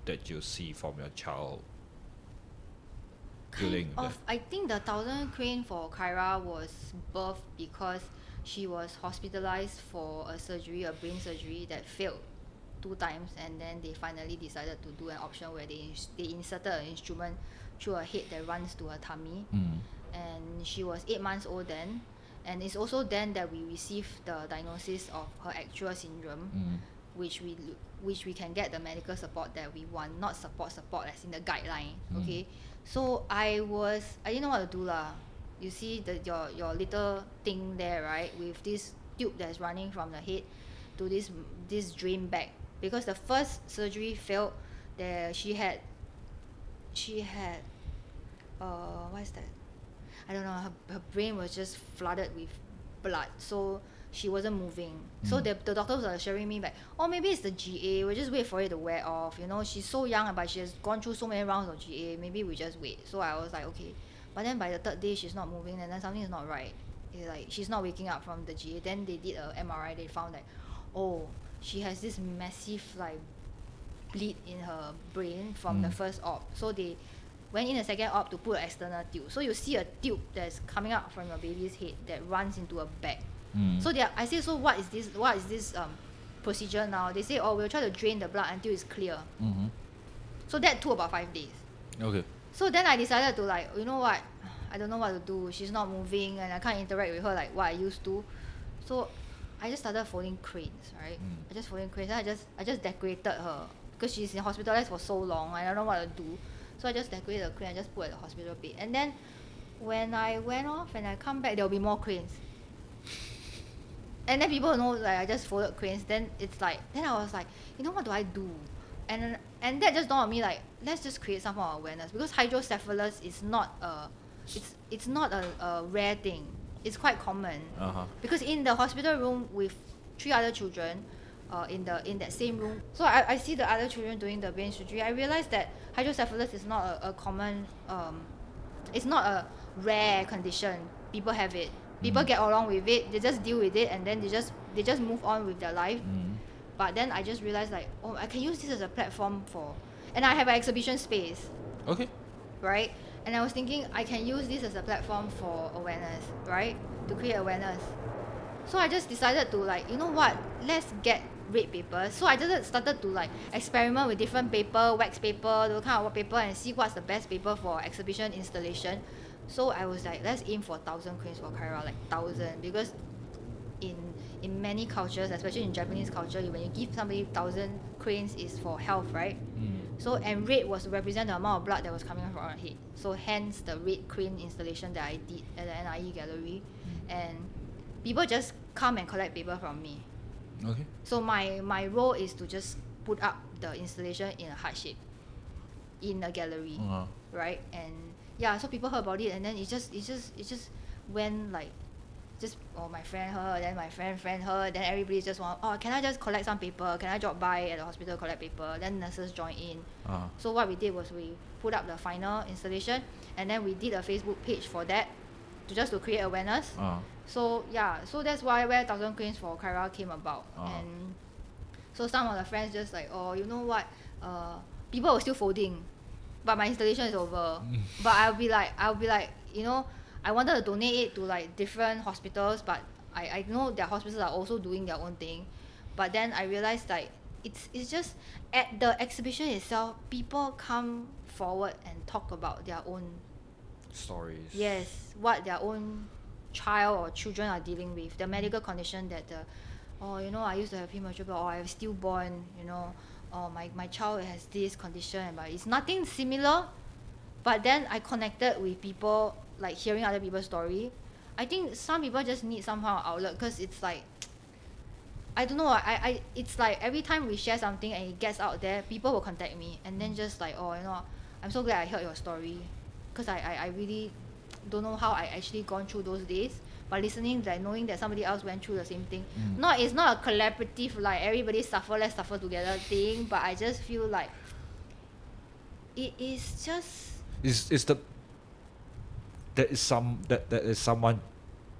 that you see from your child dealing with I think the 1,000 crane for Kyra was birthed because she was hospitalized for a surgery, a brain surgery that failed 2 times, and then they finally decided to do an option where they inserted an instrument through her head that runs to her tummy. And she was 8 months old then, and it's also then that we received the diagnosis of her actual syndrome, which we can get the medical support that we want, not support as in the guideline. Okay, so I didn't know what to do lah. You see your little thing there, right, with this tube that's running from the head to this drain bag, because the first surgery failed. There she had what is that, I don't know, her brain was just flooded with blood, so she wasn't moving. So the doctors were assuring me like, oh, maybe it's the GA, we'll just wait for it to wear off, she's so young but she has gone through so many rounds of GA, maybe we just wait. So I was like, okay. But then by the 3rd day she's not moving, and then something is not right. It's like she's not waking up from the GA. Then they did a MRI, they found that, oh, she has this massive like bleed in her brain from the first op. So they went in the second op to put an external tube. So you see a tube that's coming out from your baby's head that runs into a bag. So I say, so what is this procedure now? They say, oh, we'll try to drain the blood until it's clear. So that took about 5 days. Okay. So then I decided to like, you know what, I don't know what to do. She's not moving and I can't interact with her like what I used to. So I just started folding cranes, right? I just folding cranes. And I just decorated her because she's in hospitalized for so long. I don't know what to do. So I just decorated the crane. I just put at the hospital bed. And then when I went off and I come back, there'll be more cranes. And then people know like I just folded cranes. Then it's like, then I was like, you know, what do I do? And that just dawned on me like, let's just create some form of awareness, because hydrocephalus is not it's not a rare thing. It's quite common. Because in the hospital room with 3 other children, in that same room, so I see the other children doing the brain surgery. I realized that hydrocephalus is not a common it's not a rare condition. People have it. People get along with it. They just deal with it, and then they just move on with their life. But then I just realized like, oh, I can use this as a platform for, and I have an exhibition space. Okay. Right? And I was thinking I can use this as a platform for awareness, right? To create awareness. So I just decided to like, you know what? Let's get red paper. So I just started to like experiment with different paper, wax paper, those kind of paper, and see what's the best paper for exhibition installation. So I was like, let's aim for 1,000 cranes for Kaira, like 1,000, because in many cultures, especially in Japanese culture, when you give somebody 1,000 cranes is for health, right? So, and red was to represent the amount of blood that was coming from our head. So hence the red crane installation that I did at the NIE gallery. And people just come and collect paper from me. Okay. So my role is to just put up the installation in a heart shape in a gallery, right? And yeah, so people heard about it, and then it just went like, just, oh, my friend her, then my friend her, then everybody just want, oh, can I just collect some paper? Can I drop by at the hospital collect paper? Then nurses join in. So what we did was we put up the final installation, and then we did a Facebook page for that, to create awareness. So yeah, so that's where 1,000 cranes for Kaira came about. And so some of the friends just like, oh, you know what, people were still folding, but my installation is over. But I'll be like, you know, I wanted to donate it to like different hospitals, but I know their hospitals are also doing their own thing. But then I realized like it's just at the exhibition itself, people come forward and talk about their own stories. Yes, what their own child or children are dealing with, the medical condition that oh, you know, I used to have premature birth, or I have stillborn, you know, or my child has this condition, but it's nothing similar. But then I connected with people, like hearing other people's story. I think some people just need some kind of outlet, because it's like, I don't know, it's like every time we share something and it gets out there, people will contact me and then just like, oh, you know, I'm so glad I heard your story, because I really don't know how I actually gone through those days, but listening, like knowing that somebody else went through the same thing, it's not a collaborative like everybody suffer, let's suffer together thing, but I just feel like it is just there is someone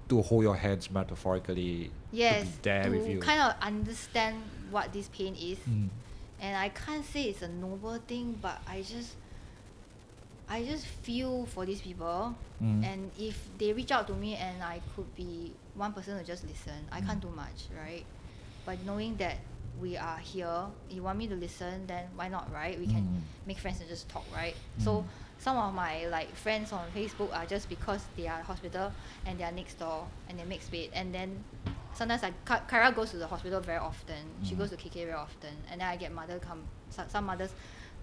to hold your hands metaphorically, yes, to be there with you, kind of understand what this pain is. And I can't say it's a noble thing, but I just feel for these people. And if they reach out to me and I could be one person will just listen. I can't do much, right? But knowing that we are here, you want me to listen, then why not, right? We can make friends and just talk, right? So some of my like friends on Facebook are just because they are hospital and they are next door and they make space. And then sometimes Kara goes to the hospital very often. She goes to KK very often, and then I get some mothers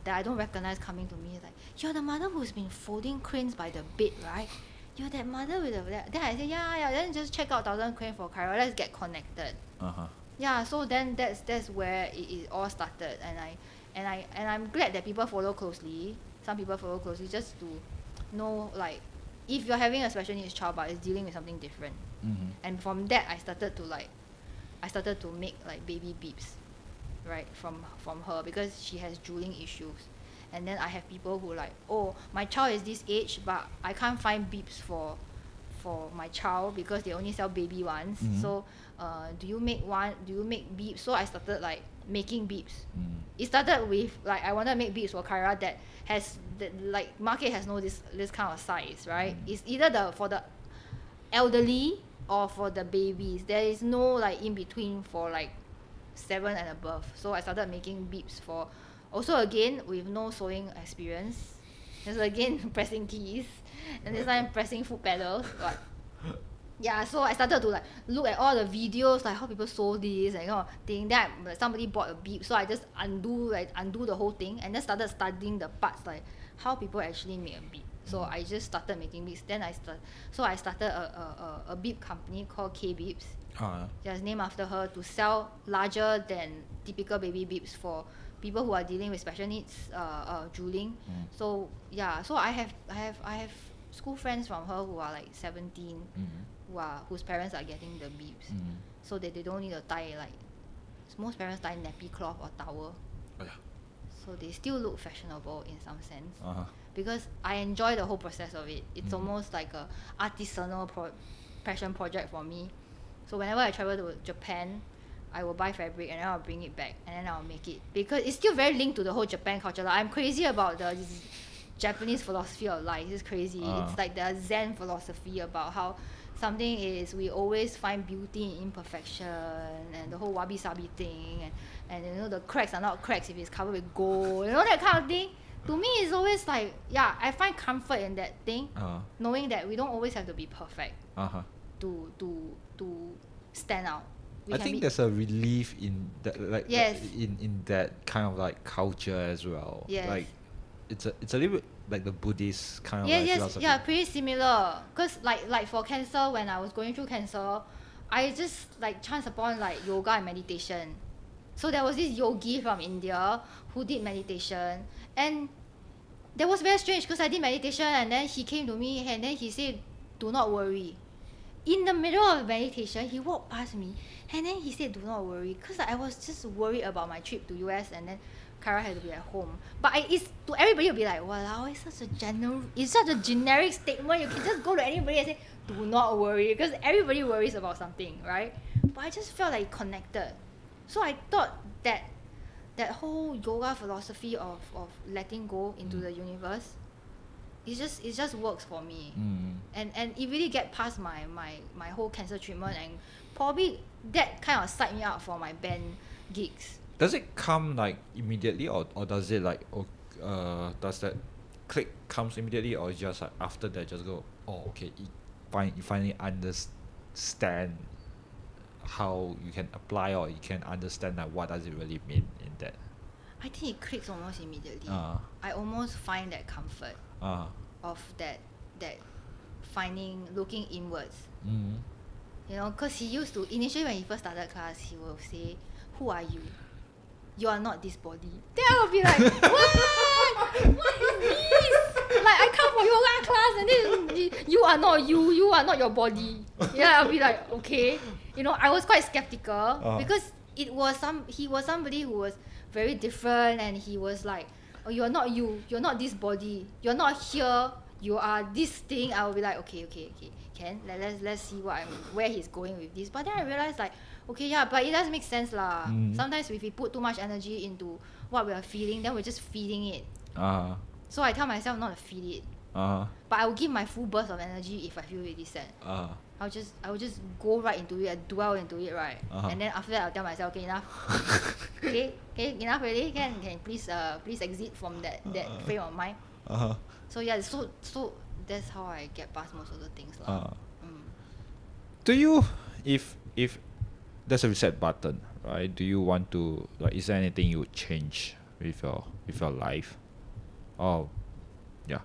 that I don't recognize coming to me like, you're the mother who's been folding cranes by the bed, right? You're that mother with the then I say yeah, then just check out 1,000 crane for Kara. Let's get connected. Yeah, so then that's where it all started, and I'm glad that people follow closely. Some people follow closely just to know, like, if you're having a special needs child but is dealing with something different. And from that I started to make like baby beeps, right, from her, because she has drooling issues. And then I have people who like, oh, my child is this age but I can't find beeps for my child because they only sell baby ones. So do you make beeps? So I started like making beeps. It started with like I wanted to make beeps for Kyra that has like market has no this kind of size, right? It's either for the elderly or for the babies. There is no like in between for like 7 and above. So I started making beeps for, also again with no sewing experience, just again pressing keys, and this time pressing foot pedals. But yeah, so I started to like look at all the videos, like how people sew this and thing. Then somebody bought a beep, so I just undo the whole thing and then started studying the parts, like how people actually make a beep. So I just started making beeps. Then I started a beep company called K Beeps. Just named after her, to sell larger than typical baby beeps for people who are dealing with special needs, drooling. So yeah, so I have school friends from her who are like 17, whose parents are getting the beeps, so that they don't need to tie, like most parents tie nappy cloth or towel. So they still look fashionable in some sense, because I enjoy the whole process of it. It's almost like a artisanal passion project for me. So whenever I travel to Japan, I will buy fabric and then I'll bring it back and then I'll make it, because it's still very linked to the whole Japan culture. Like, I'm crazy about the Japanese philosophy of life. It's crazy. It's like the Zen philosophy about how something is, we always find beauty in imperfection, and the whole wabi-sabi thing, and you know, the cracks are not cracks if it's covered with gold, you know, that kind of thing. To me, it's always like, yeah, I find comfort in that thing, knowing that we don't always have to be perfect to stand out. I think there's a relief in that, like, in that kind of like culture as well. Like, it's a little bit like the Buddhist kind of philosophy. Yeah, pretty similar. Cause like for cancer, when I was going through cancer, I just like chanced upon like yoga and meditation. So there was this yogi from India who did meditation, and that was very strange because I did meditation and then he came to me and then he said, "Do not worry." In the middle of meditation, he walked past me and then he said, "Do not worry," because I was just worried about my trip to US, and then Kara had to be at home. But it's to everybody will be like, "Wow, it's such a generic statement. You can just go to anybody and say, 'Do not worry,' because everybody worries about something, right?" But I just felt like connected. So I thought that whole yoga philosophy of letting go into the universe, it just works for me. And it really get past my whole cancer treatment, and probably that kind of psyched me out for my band gigs. Does it come like immediately, or does it like does that click comes immediately, or just like after that just go, oh okay, you finally understand how you can apply, or you can understand like what does it really mean in that? I think it clicks almost immediately. I almost find that comfort of that finding, looking inwards. You know, because he used to, initially when he first started class, he will say, "Who are you? You are not this body." Then I will be like, what is this? Like, I come for yoga class and then you are not you are not your body. Yeah, I'll be like, okay. You know, I was quite skeptical because he was somebody who was very different, and he was like, "Oh, you're not this body, you're not here, you are this thing." I will be like, okay, can let's see where he's going with this. But then I realized, like, okay, yeah, but it does make sense lah. Sometimes if we put too much energy into what we are feeling, then we're just feeding it. So I tell myself not to feed it. But I will give my full burst of energy if I feel really sad. I will just go right into it and dwell into it, right? And then after that I'll tell myself, okay, enough. okay, enough already. Can please exit from that frame of mind. So yeah, so that's how I get past most of the things lah. Do you, if there's a reset button, right? Do you want to, like, is there anything you would change with your life? Oh, yeah.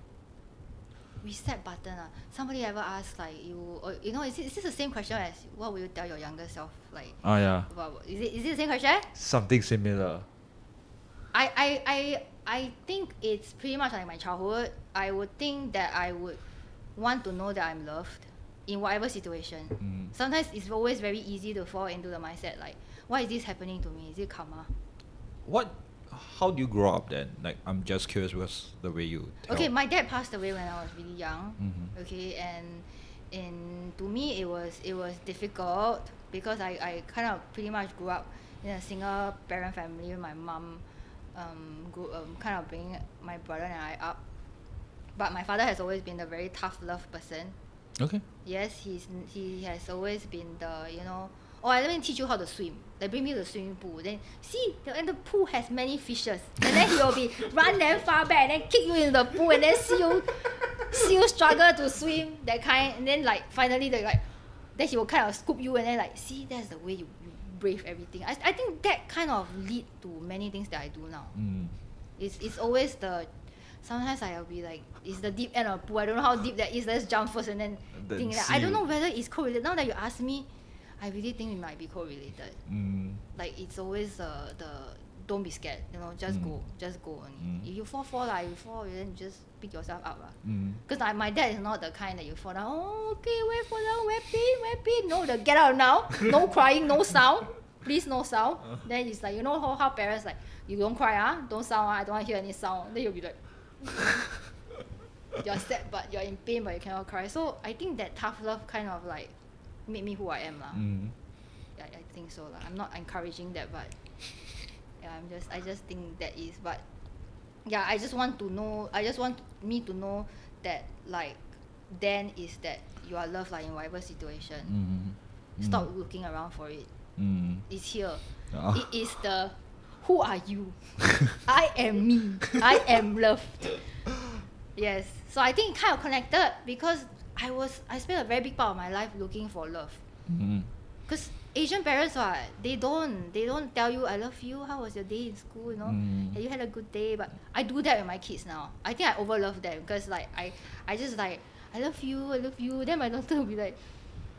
Reset button. Somebody ever asked like you, or, you know, is this the same question as what will you tell your younger self? Like, Oh yeah. Is it the same question? Something similar. I think it's pretty much like my childhood. I would think that I would want to know that I'm loved in whatever situation. Sometimes it's always very easy to fall into the mindset like, why is this happening to me? Is it karma? How do you grow up then? Like, I'm just curious because the way you tell. Okay, my dad passed away when I was really young. Okay, and to me it was difficult because I kind of pretty much grew up in a single parent family with my mom kind of bringing my brother and I up. But my father has always been a very tough love person. Okay. Yes, he has always been the, you know, let me teach you how to swim. They bring me to the swimming pool. Then see, and the pool has many fishes. And then he will be run then far back and then kick you in the pool and then see you struggle to swim, that kind. And then like finally then he will kind of scoop you and then like, see, that's the way you brave everything. I think that kind of lead to many things that I do now. It's always sometimes I'll be like, it's the deep end of the pool. I don't know how deep that is. Let's jump first and then think that. I don't know whether it's correlated. Now that you ask me, I really think it might be correlated. Like it's always the don't be scared, you know, just go only. If you fall lah, you fall, then just pick yourself up lah. Because my dad is not the kind that you fall down, oh okay, where fall down, where pain. No, the get out now, no crying, no sound, please no sound. Then it's like, you know how parents like, you don't cry don't sound I don't want to hear any sound. Then you'll be like you're sad but you're in pain but you cannot cry. So I think that tough love kind of like made me who I am lah. Yeah, I think so lah. I'm not encouraging that, but yeah, I just think that is. But yeah, I just want me to know that like then is that you are loved like in whatever situation. Stop looking around for it. It's here. It is the who are you? I am me. I am loved. Yes. So I think kind of connected because I spent a very big part of my life looking for love. Because Asian parents they don't tell you I love you, how was your day in school, you know, have you had a good day? But I do that with my kids now. I think I overlove them because like I just like I love you. Then my daughter will be like,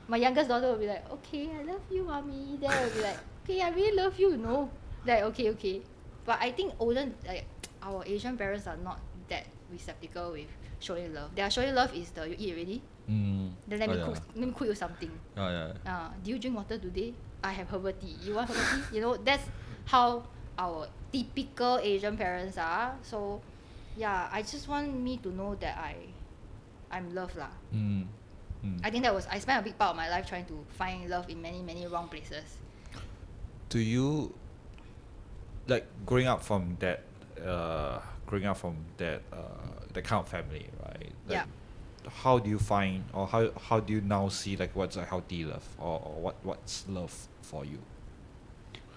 my youngest daughter will be like, okay, I love you, mommy. Then I will be like, okay, I really love you, no. Like okay. But I think our Asian parents are not that receptacle with showing love. Their showing love is you eat already. Then let me cook you something. Do you drink water today? I have herbal tea. You want herbal tea? You know, that's how our typical Asian parents are. So yeah, I just want me to know that I'm loved lah. I think I spent a big part of my life trying to find love in many, many wrong places. Do you, like, growing up from that that kind of family, right? Like, yeah. How do you find, or how do you now see like what's a healthy love, or what's love for you?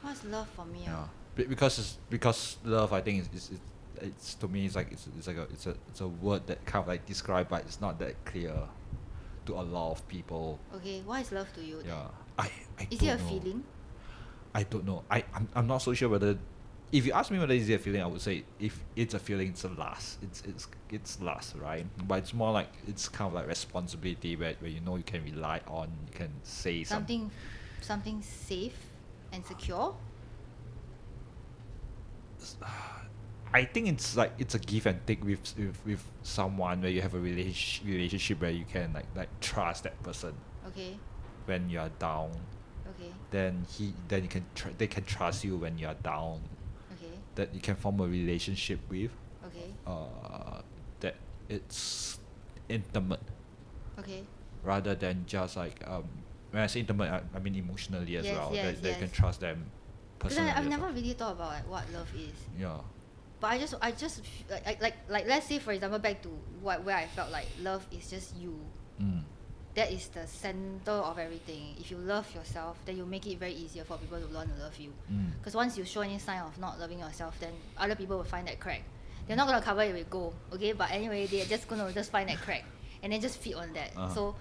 What's love for me? Yeah, because love, I think it's to me it's a word that kind of like describe, but it's not that clear to a lot of people. Okay, what is love to you then? Yeah, I is don't it a know. feeling? I don't know. I'm not so sure whether. If you ask me whether it's a feeling, I would say if it's a feeling, it's a lust. It's lust, right? But it's more like it's kind of like responsibility where you know you can rely on, you can say something safe and secure. I think it's like it's a give and take with someone where you have a relationship where you can like trust that person. Okay. When you are down. Okay. Then they can trust you when you are down. Okay. That you can form a relationship with. Okay. That it's intimate. Okay. Rather than just like when I say intimate, I mean emotionally as well. Yes, that you yes. can trust them personally. Because I've never really thought about like what love is. Yeah. But I just like let's say for example back to where I felt like love is just you. that is the center of everything. If you love yourself, then you make it very easier for people to learn to love you. Because once you show any sign of not loving yourself, then other people will find that crack. They're not gonna cover it with gold, okay? But anyway, they're just gonna just find that crack and then just feed on that. So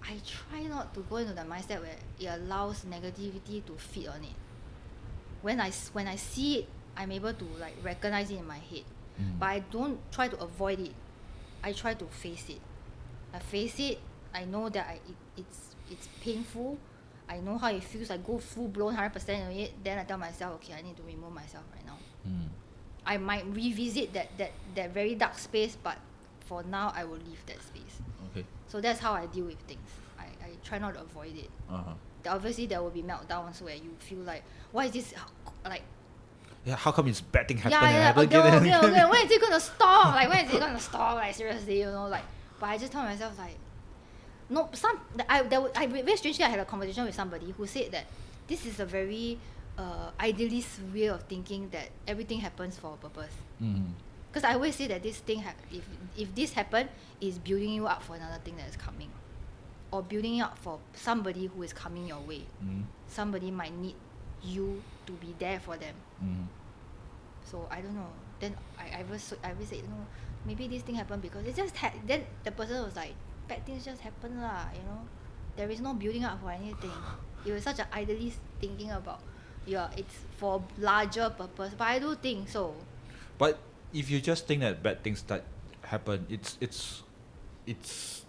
I try not to go into the mindset where it allows negativity to feed on it. When I see it, I'm able to like recognize it in my head, but I don't try to avoid it. I try to face it. I face it. I know that it's painful. I know how it feels. I go full blown 100% on it. Then I tell myself, okay, I need to remove myself right now. I might revisit that very dark space, but for now I will leave that space. Okay. So that's how I deal with things. I try not to avoid it. Obviously there will be meltdowns where you feel like, why is this like, yeah, how come it's bad thing happening? Okay, when is it gonna stop? Like, when is it gonna stop? Like, seriously, you know, like. But I just tell myself like, no. Very strangely, I had a conversation with somebody who said that this is a very idealist way of thinking, that everything happens for a purpose. Because I always say that this thing, if this happen, is building you up for another thing that is coming, or building you up for somebody who is coming your way. Somebody might need you to be there for them. So I don't know. Then I always say, no, maybe this thing happened because it just then the person was like, bad things just happen lah, you know. There is no building up for anything. It was such an idealist thinking about, it's for larger purpose. But I do think so. But if you just think that bad things that happen, it's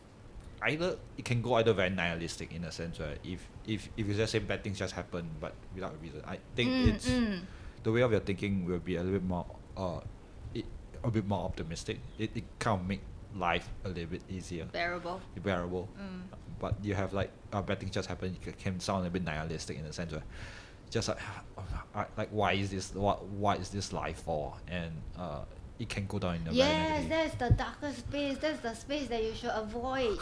either, it can go either very nihilistic in a sense where if you just say bad things just happen but without a reason. I think the way of your thinking will be a little bit more a bit more optimistic. It kind of make life a little bit easier, bearable. But you have like bad things just happen, it can sound a bit nihilistic in a sense where just like why is this life for, and it can go down in a very negative. That's the darkest space. That's the space that you should avoid.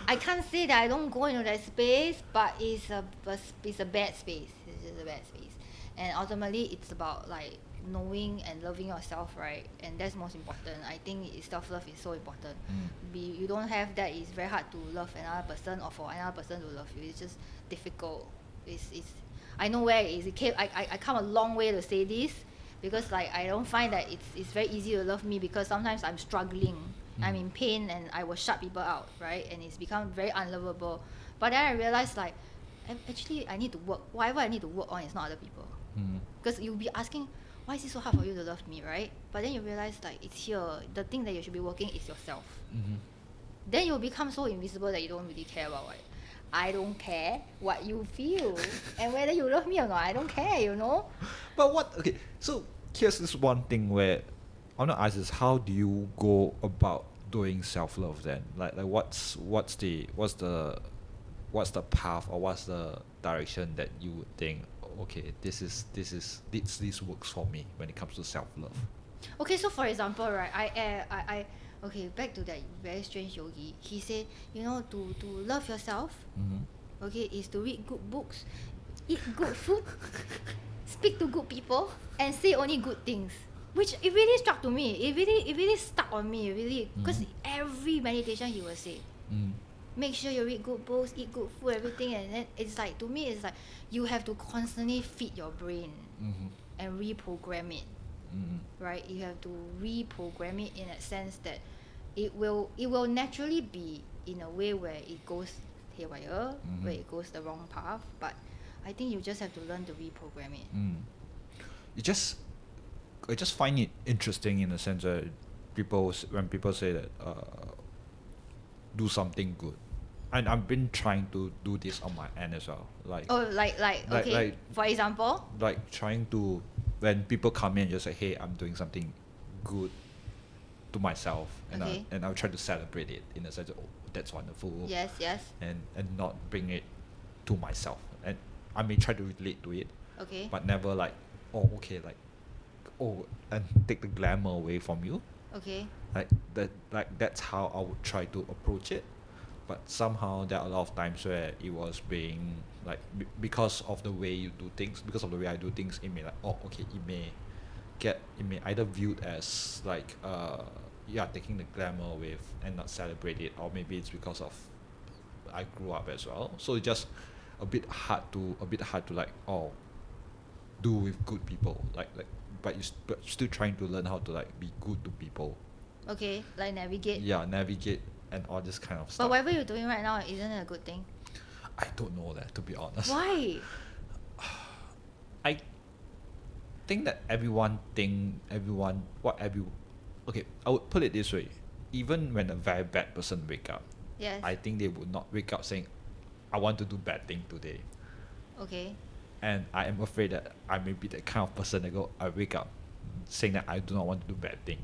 I can't say that I don't go into that space, but it's a bad space. It's just a bad space, and ultimately it's about like knowing and loving yourself, right? And that's most important. I think self-love is so important. You don't have that, it's very hard to love another person, or for another person to love you. It's just difficult. It's I know where it is. I come a long way to say this, because like I don't find that it's very easy to love me, because sometimes I'm struggling, I'm in pain, and I will shut people out, right? And it's become very unlovable. But then I realized like, actually I need to work. Whatever I need to work on is not other people. Because you'll be asking, why is it so hard for you to love me, right? But then you realize like, it's here. The thing that you should be working is yourself. Then you'll become so invisible that you don't really care about it. I don't care what you feel and whether you love me or not. I don't care, you know. But okay, so here's this one thing where I want to ask is, how do you go about doing self-love then? Like what's the path, or what's the direction that you would think, okay, this works for me when it comes to self-love? Okay, so for example, right, I okay, back to that very strange yogi. He said, you know, to love yourself, okay, is to read good books, eat good food, speak to good people, and say only good things. Which it really struck to me. It really stuck on me. Really, because every meditation he will say, make sure you read good books, eat good food, everything. And then it's like, to me, it's like you have to constantly feed your brain and reprogram it. Right? You have to reprogram it in a sense that it will naturally be in a way where it goes haywire, where it goes the wrong path. But I think you just have to learn to reprogram it. I just find it interesting in the sense that when people say that do something good, and I've been trying to do this on my end as well. Okay. For example, like trying to, when people come in and just say, hey, I'm doing something good to myself, and I'll try to celebrate it in a sense of, oh, that's wonderful. Yes. And not bring it to myself, and I may try to relate to it. Okay. But never like, oh, okay, like, oh, and take the glamour away from you. Okay. That's how I would try to approach it. But somehow there are a lot of times where it was being like, because of the way you do things, because of the way I do things, it may like, oh, okay, it may either viewed as like taking the glamour with and not celebrate it, or maybe it's because of I grew up as well. So it's just a bit hard to like do with good people, but but still trying to learn how to like be good to people. Okay, like navigate. Yeah, navigate and all this kind of But stuff. whatever you're doing right now, isn't it a good thing? I don't know that, to be honest. Why? I think that okay, I would put it this way. Even when a very bad person wake up, Yes. I think they would not wake up saying, I want to do bad thing today. Okay. And I am afraid that I may be that kind of person that I wake up saying that I do not want to do bad thing,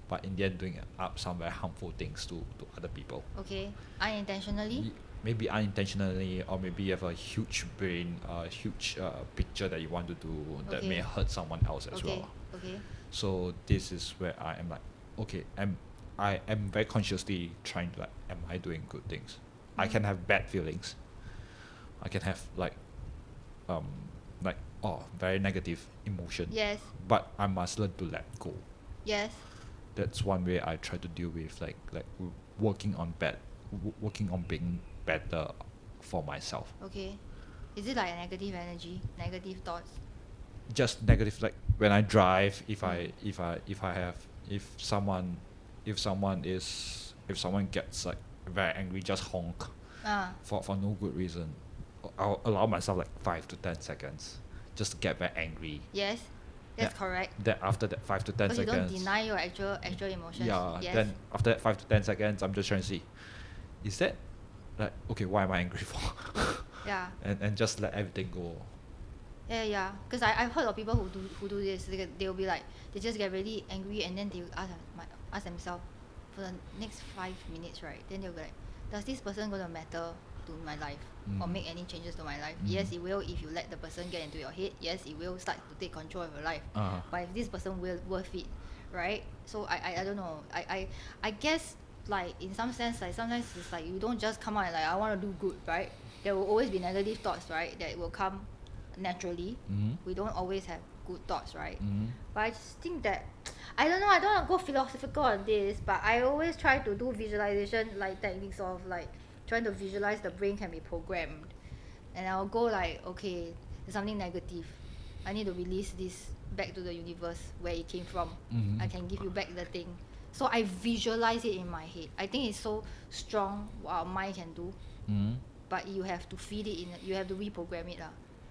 but in the end doing up some very harmful things to other people. Okay. Unintentionally? Maybe unintentionally, or maybe you have a huge brain, a huge picture that you want to do that may hurt someone else as well. Okay. So this is where I am like, okay, I am very consciously trying to like, am I doing good things? I can have bad feelings. I can have very negative emotion. Yes. But I must learn to let go. Yes. That's one way I try to deal with working on being better for myself. Okay. Is it like a negative energy, negative thoughts? Just negative, like when I drive, if someone gets like very angry, just honk for no good reason. I'll allow myself like 5 to 10 seconds just to get very angry. Yes. That's correct. Then after that 5 to 10 But seconds, you don't deny your actual emotions. yeah. Yes. Then after that 5 to 10 seconds, I'm just trying to see, is that like, okay, why am I angry for? Yeah. And just let everything go. Yeah. Because I've heard of people who do this. They'll be like, they just get really angry and then they will ask themselves for the next 5 minutes, right? Then they'll be like, does this person gonna matter to my life or make any changes to my life? Yes, it will if you let the person get into your head. Yes, it will start to take control of your life. But if this person will worth it, right? So I don't know. I guess like in some sense, like sometimes it's like you don't just come out and like I want to do good, right? There will always be negative thoughts, right? That will come naturally. We don't always have good thoughts, right? But I just think that I don't know, I don't want to go philosophical on this, but I always try to do visualization like techniques of like trying to visualize the brain can be programmed. And I'll go like, okay, there's something negative. I need to release this back to the universe where it came from. I can give you back the thing. So I visualize it in my head. I think it's so strong what our mind can do. But you have to feed it in, you have to reprogram it.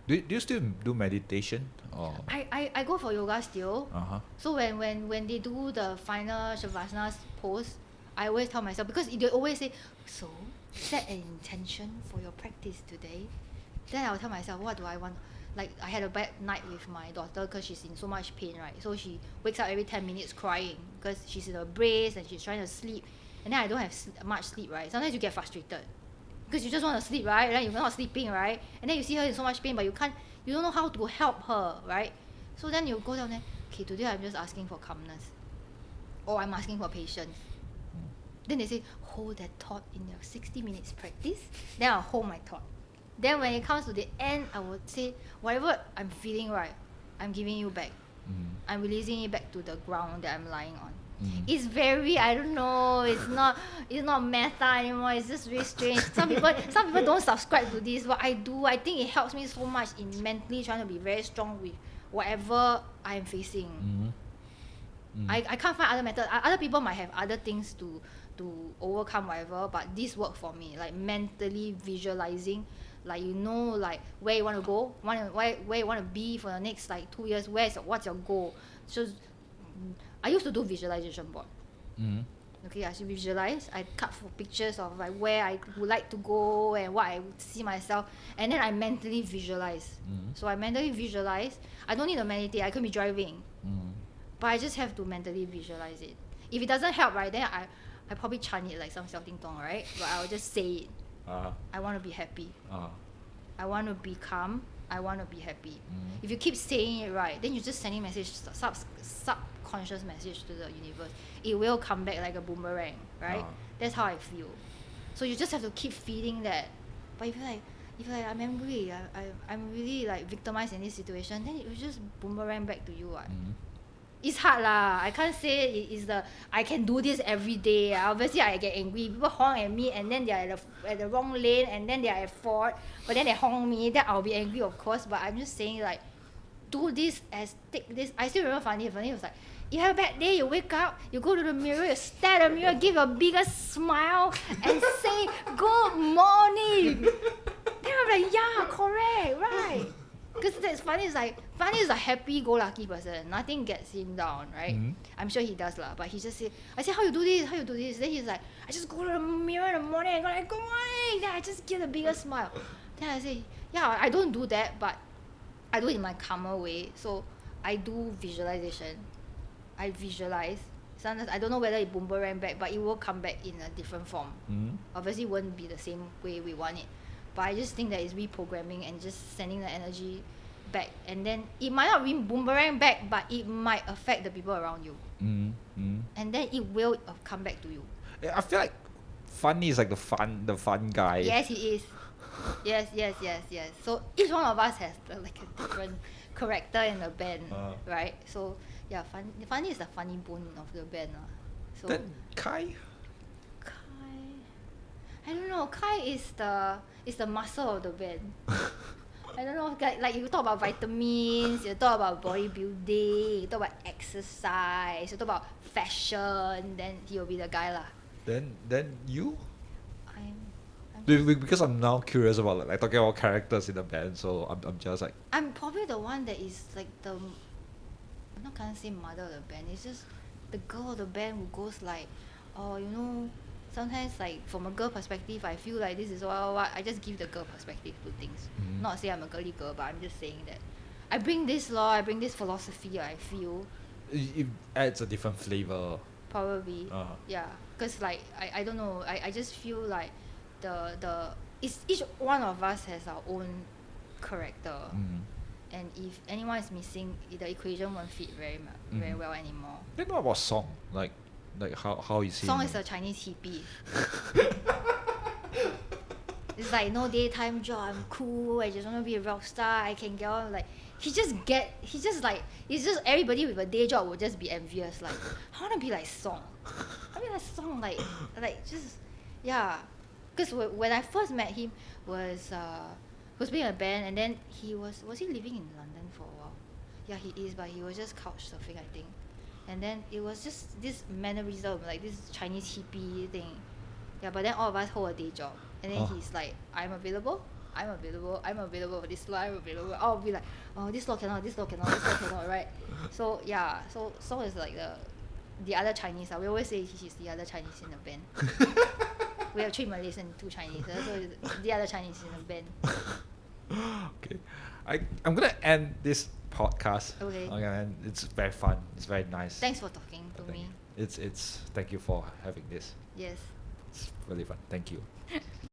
Do you still do meditation? Or? I go for yoga still. So when they do the final Shavasana pose, I always tell myself, because they always say, so set an intention for your practice today. Then I'll tell myself, what do I want? Like I had a bad night with my daughter because she's in so much pain, right? So she wakes up every 10 minutes crying because she's in a brace and she's trying to sleep. And then I don't have much sleep, right? Sometimes you get frustrated because you just want to sleep, right? And then you're not sleeping, right? And then you see her in so much pain, but you don't know how to help her, right? So then you go down there, okay, today I'm just asking for calmness, or I'm asking for patience. Then they say, hold that thought in your 60 minutes practice. Then I'll hold my thought. Then when it comes to the end, I would say, whatever I'm feeling, right, I'm giving you back. I'm releasing it back to the ground that I'm lying on. It's very, I don't know, it's not meta anymore, it's just very strange. Some people don't subscribe to this, but I do. I think it helps me so much in mentally trying to be very strong with whatever I'm facing. I can't find other methods. Other people might have other things to overcome whatever, but this worked for me. Like mentally visualizing, like like where you want to go, where you want to be for the next like 2 years. What's your goal? So I used to do visualization board. Okay, I should visualize. I cut for pictures of like where I would like to go and what I would see myself, and then I mentally visualize. So I mentally visualize. I don't need to meditate. I could be driving, but I just have to mentally visualize it. If it doesn't help, right, then I probably chant it like some xiao ding dong, right? But I'll just say it. I want to be happy. I want to be calm. I want to be happy. If you keep saying it, right, then you're just sending message, subconscious message to the universe. It will come back like a boomerang, right? That's how I feel. So you just have to keep feeding that. But if you're like I'm angry, I'm really like victimized in this situation, then it will just boomerang back to you. it's hard lah. I can't say it's the I can do this every day. Obviously, I get angry. People honk at me, and then they are at the wrong lane, and then they are at fault. But then they honk me, then I'll be angry, of course. But I'm just saying, like, do this take this. I still remember Fanny. Fanny was like, you have a bad day, you wake up, you go to the mirror, you stare at the mirror, give a bigger smile, and say, good morning. Then I'm like, yeah, correct, right. Because that's Fanny is a happy-go-lucky person. Nothing gets him down, right? Mm-hmm. I'm sure he does lah. But he just say, I say, how you do this? How you do this? Then he's like, I just go to the mirror in the morning and go like, good morning. Then I just give a bigger smile. Then I say, yeah, I don't do that, but I do it in my calmer way. So I do visualization. I visualize. Sometimes I don't know whether it boomerang back, but it will come back in a different form. Mm-hmm. Obviously, it won't be the same way we want it. But I just think that it's reprogramming and just sending the energy back. And then it might not boomerang back, but it might affect the people around you. Mm-hmm. And then it will come back to you. I feel like Funny is like the fun guy. Yes, he is. Yes. So each one of us has like a different character in the band, right? So yeah, Funny is the funny bone of the band. So Then Kai? I don't know. Kai is the muscle of the band. I don't know. Like you talk about vitamins, you talk about bodybuilding, you talk about exercise, you talk about fashion. Then he will be the guy lah. Then you? I'm Because I'm now curious about like talking about characters in the band, so I'm just like. I'm probably the one that is like I'm not gonna say mother of the band. It's just the girl of the band who goes like, oh, you know. Sometimes, like, from a girl perspective, I feel like this is what I just give the girl perspective to things. Mm-hmm. Not say I'm a girly girl, but I'm just saying that I bring this law, I bring this philosophy, I feel. It adds a different flavor. Probably. Yeah. Because, like, I don't know. I just feel like each one of us has our own character. Mm-hmm. And if anyone is missing, the equation won't fit very well anymore. Then what about song? Like how is he? Song is a Chinese hippie. It's like no daytime job, I'm cool, I just want to be a rock star, I can get on, like it's just everybody with a day job will just be envious, like I want to be like Song. like just yeah. Because when I first met him was playing a band, and then he was he living in London for a while? Yeah, he is, but he was just couch surfing, I think. And then it was just this mannerism, like this Chinese hippie thing. Yeah, but then all of us hold a day job. And then he's like, I'm available for this slot, I'm available. I'll be like, oh, this slot cannot, right? So yeah, so Song is like the other Chinese. We always say he's the other Chinese in the band. We have 3 Malays and 2 Chinese, so the other Chinese in the band. Okay. I'm going to end this podcast. Okay. And it's very fun. It's very nice. Thanks for talking to me. It's thank you for having this. Yes. It's really fun. Thank you.